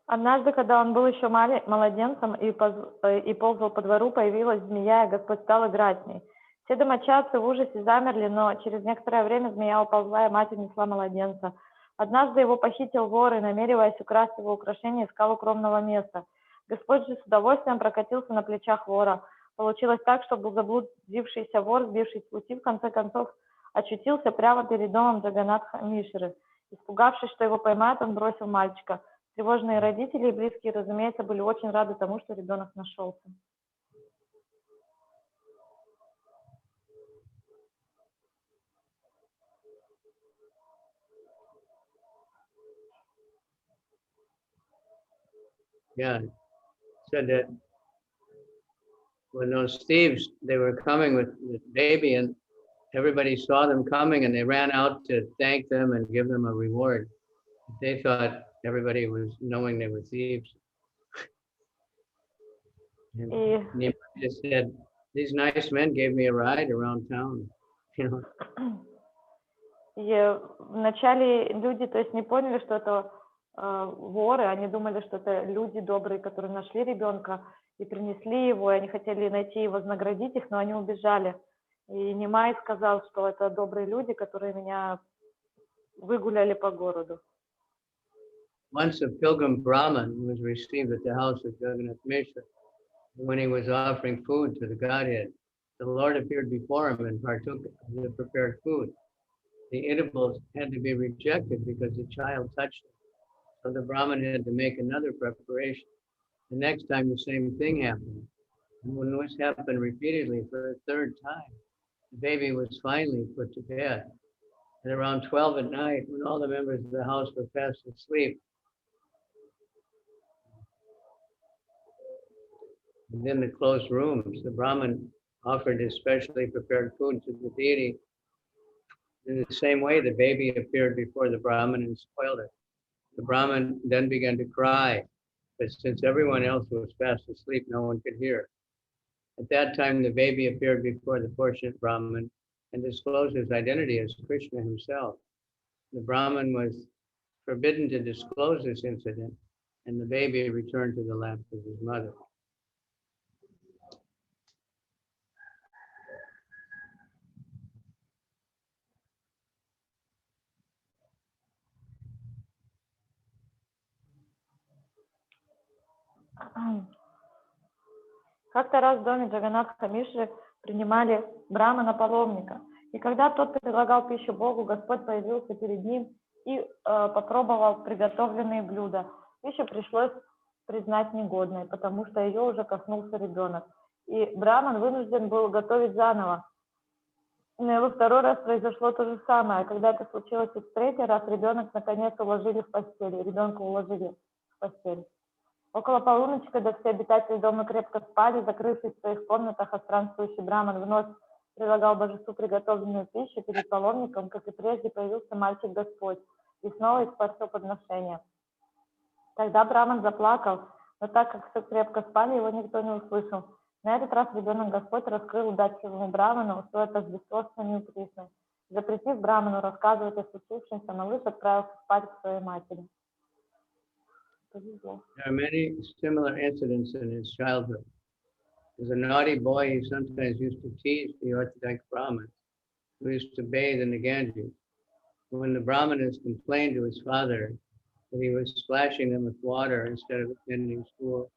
Однажды, когда он был еще младенцем и ползал по двору, появилась змея, и Господь стал играть с ней. Все домочадцы в ужасе замерли, но через некоторое время змея уползла, и мать унесла младенца. Однажды его похитил вор и, намереваясь украсть его украшение, искал укромного места. Господь же с удовольствием прокатился на плечах вора. Получилось так, что был заблудившийся вор, сбившись с пути, в конце концов очутился прямо перед домом Джаганнатха Мишры. Испугавшись, что его поймают, он бросил мальчика. Тревожные родители и близкие, разумеется, были очень рады тому, что ребенок нашелся. Yeah, said that when those thieves, they were coming with the baby, and everybody saw them coming, and they ran out to thank them and give them a reward. They thought everybody was knowing they were thieves. And Nima just said, these nice men gave me a ride around town, you know. И вначале люди, то есть, не поняли, что это воры, они думали, что это люди добрые, которые нашли ребенка и принесли его, и они хотели найти и вознаградить их, но они убежали. И Нимай сказал, что это добрые люди, которые меня выгуляли по городу. Once a pilgrim Brahmin was received at the house of Jagannath Mishra. When he was offering food to the Godhead, the Lord appeared before him and partook of the prepared food. The edibles had to be rejected because the child touched them. So the Brahmin had to make another preparation. The next time the same thing happened. And when this happened repeatedly for a third time, the baby was finally put to bed. And around 12 at night, when all the members of the house were fast asleep, within the closed rooms, the Brahmin offered his specially prepared food to the deity. In the same way, the baby appeared before the Brahmin and spoiled it. The Brahmin then began to cry, but since everyone else was fast asleep, no one could hear. At that time, the baby appeared before the fortunate Brahmin and disclosed his identity as Krishna himself. The Brahmin was forbidden to disclose this incident, and the baby returned to the lap of his mother. Как-то раз в доме Джаганатха Мишры принимали брамана-паломника. И когда тот предлагал пищу Богу, Господь появился перед ним и попробовал приготовленные блюда. Пищу пришлось признать негодной, потому что ее уже коснулся ребенок. И браман вынужден был готовить заново. Но во второй раз произошло то же самое. Когда это случилось в третий раз, ребенок наконец уложили в постель. Ребенка уложили в постель. Около полуночи, когда все обитатели дома крепко спали, закрывшись в своих комнатах, а странствующий браман вновь предлагал божеству приготовленную пищу перед паломником, как и прежде, появился мальчик Господь и снова испортил подношение. Тогда браман заплакал, но так как все крепко спали, его никто не услышал. На этот раз ребенок Господь раскрыл удачливому браману свое тождество с самим Кришной. Запретив браману рассказывать о случившемся, малыш отправился спать к своей матери. There are many similar incidents in his childhood. As a naughty boy, he sometimes used to tease the Orthodox Brahmins who used to bathe in the Ganges. When the Brahmanas complained to his father that he was splashing them with water instead of attending school,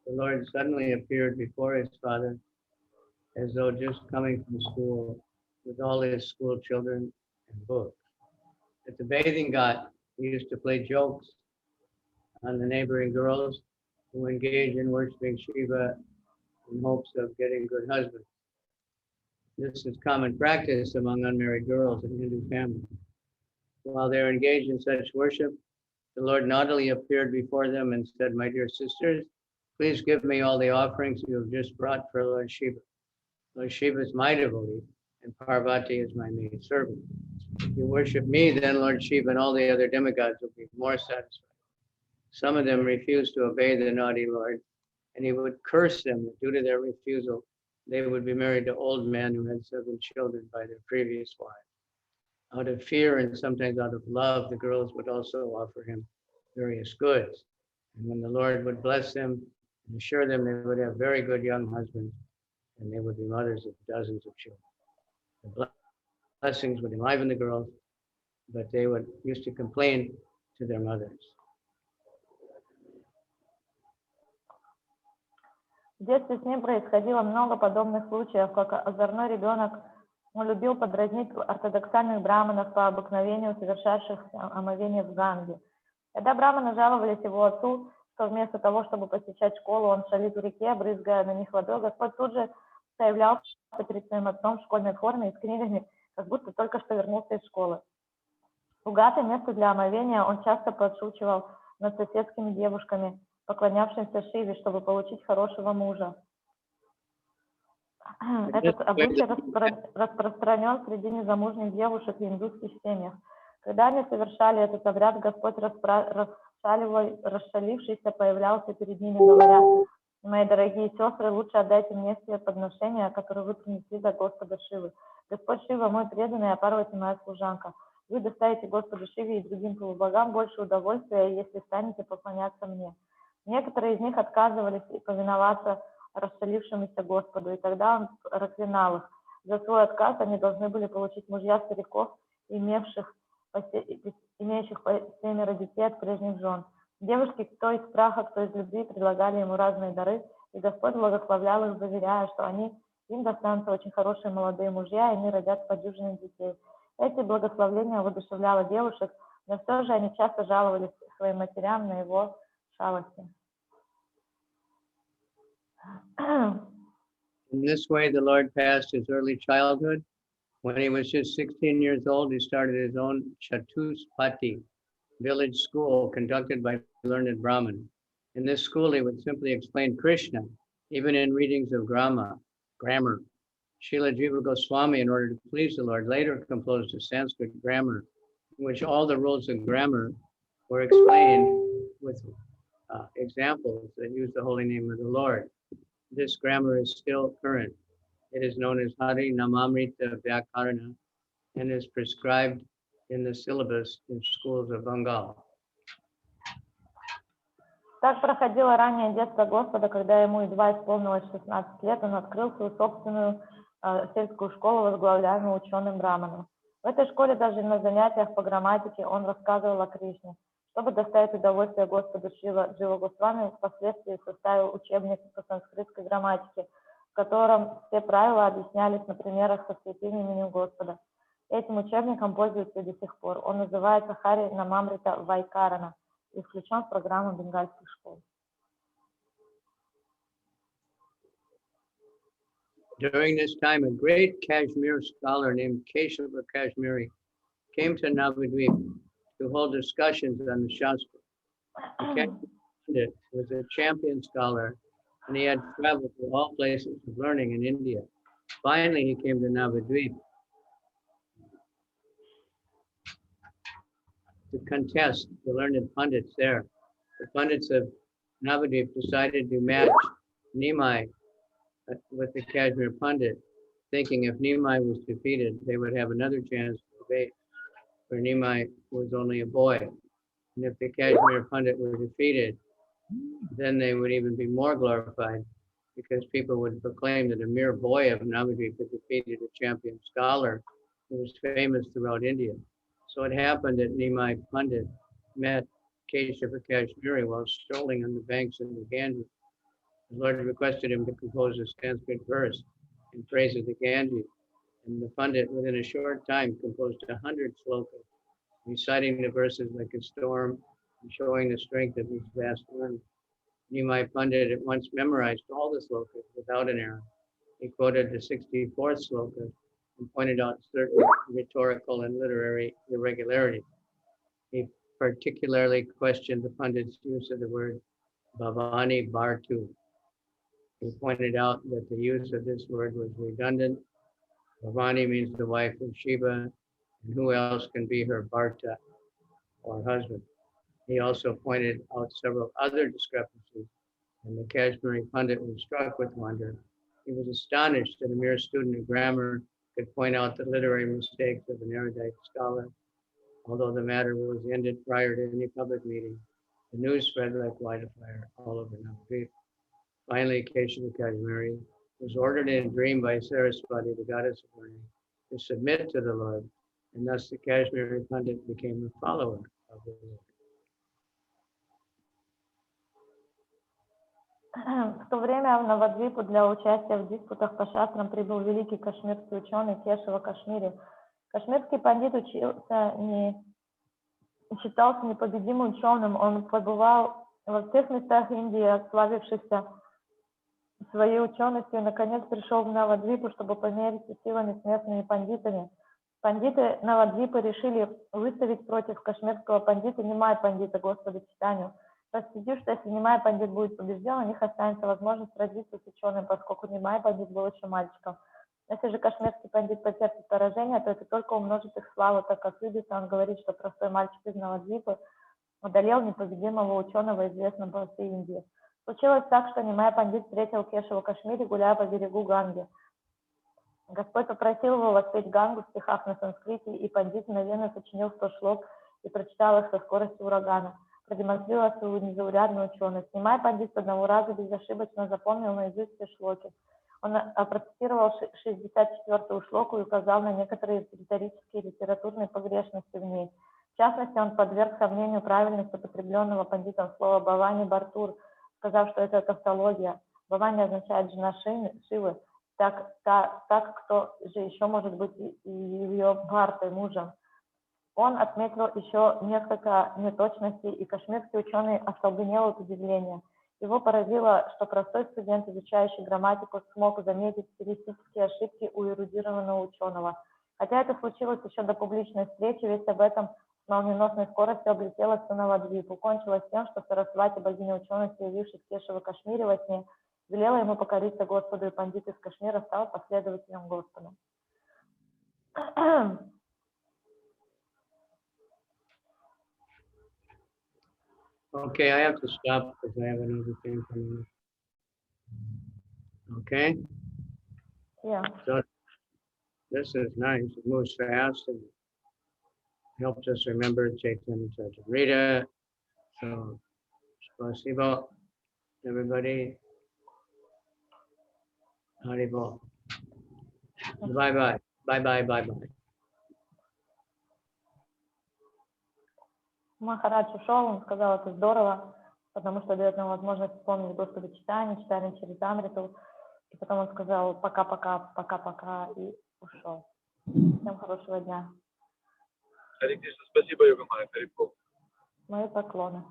the Lord suddenly appeared before his father as though just coming from school with all his school children and books. At the bathing ghat, he used to play jokes on the neighboring girls who engage in worshiping Shiva in hopes of getting good husbands. This is common practice among unmarried girls in Hindu families. While they're engaged in such worship, the Lord not only appeared before them and said, "My dear sisters, please give me all the offerings you have just brought for Lord Shiva. Lord Shiva is my devotee, and Parvati is my maid servant. If you worship me, then Lord Shiva and all the other demigods will be more satisfied." Some of them refused to obey the naughty Lord, and he would curse them that due to their refusal, they would be married to old men who had 7 children by their previous wives. Out of fear and sometimes out of love, the girls would also offer him various goods. And when the Lord would bless them and assure them they would have very good young husbands, and they would be mothers of dozens of children. The blessings would enliven the girls, but they would used to complain to their mothers. В детстве с ним происходило много подобных случаев, как озорной ребенок любил подразнить ортодоксальных браманов по обыкновению совершавших омовение в Ганге. Когда браманы жаловались его отцу, что вместо того, чтобы посещать школу, он шалит в реке, брызгая на них водой, Господь тут же появлялся перед своим отцом в школьной форме и с книгами, как будто только что вернулся из школы. У Гаты место для омовения он часто подшучивал над соседскими девушками, поклонявшимся Шиве, чтобы получить хорошего мужа. Этот обычай распространен среди незамужних девушек в индусских семьях. Когда они совершали этот обряд, Господь расшалившийся появлялся перед ними, говоря: «Мои дорогие сестры, лучше отдайте мне все подношения, которые вы принесли за Господа Шивы. Господь Шива мой преданный, а Парвати моя служанка. Вы доставите Господу Шиве и другим полубогам больше удовольствия, если станете поклоняться мне». Некоторые из них отказывались повиноваться расшалившемуся Господу, и тогда он проклинал их. За свой отказ они должны были получить мужья стариков, имеющих по 7 детей от прежних жен. Девушки, кто из страха, кто из любви, предлагали ему разные дары, и Господь благословлял их, заверяя, что им достанутся очень хорошие молодые мужья, и они родят по дюжине детей. Эти благословления воодушевляло девушек, но все же они часто жаловались своим матерям на его шалости. In this way, the Lord passed his early childhood. When he was just 16 years old, he started his own Chatuspati village school conducted by learned Brahman. In this school, he would simply explain Krishna, even in readings of grammar. Srila Jiva Goswami, in order to please the Lord, later composed a Sanskrit grammar in which all the rules of grammar were explained with examples that use the holy name of the Lord. This grammar is still current. It is known as Hari Namamrita Vyakarana and is prescribed in the syllabus in schools of Bengal. Так проходило раннее детство Господа, когда ему едва исполнилось 16 лет, он открыл свою собственную сельскую школу, возглавляемую ученым Браманом. В этой школе даже на занятиях по грамматике он рассказывал о Кришне. Чтобы доставить удовольствие Господу, Джива Госвами впоследствии составил учебник по санскритской грамматике, в котором все правила объяснялись на примерах со святым именем Господа. Этим учебником пользуются до сих пор. Он называется Хари Намамрита Вайкарана и включен в программу бенгальских школ. During this time, a great Kashmir scholar named Keshava Kashmiri came to Navadvip to hold discussions on the Shastra. The Kashmir Pandit was a champion scholar, and he had traveled to all places of learning in India. Finally, he came to Navadvip to contest the learned Pandits there. The Pandits of Navadvip decided to match Nimai with the Kashmir Pandit, thinking if Nimai was defeated, they would have another chance to debate, for Nimai was only a boy. And if the Kashmir Pandit were defeated, then they would even be more glorified, because people would proclaim that a mere boy of Navadvip had defeated a champion scholar who was famous throughout India. So it happened that Nimai Pandit met Keshava Kashmiri while strolling on the banks of the Ganges. The Lord requested him to compose a Sanskrit verse in praise of the Ganges, and the Pandit within a short time composed 100 slokas, reciting the verses like a storm and showing the strength of his vast learning. Nimai Pandit at once memorized all the slokas without an error. He quoted the 64th sloka and pointed out certain rhetorical and literary irregularities. He particularly questioned the Pandit's use of the word Bhavani Bhartu. He pointed out that the use of this word was redundant. Bhavani means the wife of Shiva, and who else can be her Bharta or husband? He also pointed out several other discrepancies, and the Kashmiri Pandit was struck with wonder. He was astonished that a mere student of grammar could point out the literary mistakes of an erudite scholar. Although the matter was ended prior to any public meeting, the news spread like wildfire all over Navadvip. Finally, Keshava Kashmiri was ordered in a dream by Saraswati, the goddess of learning, to submit to the Lord, and thus the Kashmiri Pandit became a follower of the Lord. В то время в Навадвипу для участия в диспутах по шастрам прибыл великий кашмирский ученый Кешава Кашмири. Кашмирский пандит считался непобедимым ученым. Он побывал во всех местах Индии, славившихся своей ученостью, и наконец пришел в Навадвипу, чтобы помериться силами с местными пандитами. Пандиты Навадвипы решили выставить против кашмирского пандита Нимай пандита Господа Читанию, рассудив, что если Нимай пандит будет побежден, у них останется возможность сразиться с ученым, поскольку Нимай пандит был еще мальчиком. Если же кашмирский пандит потерпит поражение, то это только умножит их славу, так как видится, он говорит, что простой мальчик из Навадвипы одолел непобедимого ученого, известного по всей Индии. Случилось так, что Нимай пандит встретил Кешаву Кашмири, гуляя по берегу Ганги. Господь попросил его воспеть Гангу в стихах на санскрите, и пандит мгновенно сочинил 100 шлок и прочитал их со скоростью урагана, продемонстрировав свою незаурядную ученость. Нимай пандит с одного раза безошибочно запомнил наизусть все шлоки. Он процитировал 64-ю шлоку и указал на некоторые риторические и литературные погрешности в ней. В частности, он подверг сомнению правильность употребленного пандитом слова «бавани бартур», сказав, что это тавтология. «Бавани» означает «жена Шивы», так кто же еще может быть ее Бхартой, мужем. Он отметил еще несколько неточностей, и кашмирский ученый остолбенел от удивления. Его поразило, что простой студент, изучающий грамматику, смог заметить стилистические ошибки у эрудированного ученого. Хотя это случилось еще до публичной встречи, весть об этом с молниеносной скоростью облетела всю Навадвипу. Кончилось тем, что Сарасвати, богиня учености, явившись Кешава Кашмири во сне, велела ему покориться Господу, и пандит из Кашмира стал последователем Господа. Okay, I have to stop because I have another thing coming up. Okay? Yeah. So this is nice. It moves fast and helps us remember Chaitanya Rita. So, spasibo, everybody. Haribol. Bye-bye. Bye-bye. Bye-bye. Махарадж ушел, он сказал, это здорово, потому что дает нам возможность вспомнить Господа читания через Амриту. И потом он сказал пока-пока, пока-пока и ушел. Всем хорошего дня. Харе Кришна, спасибо, Йога Майя, Харе Богу. Мои поклоны.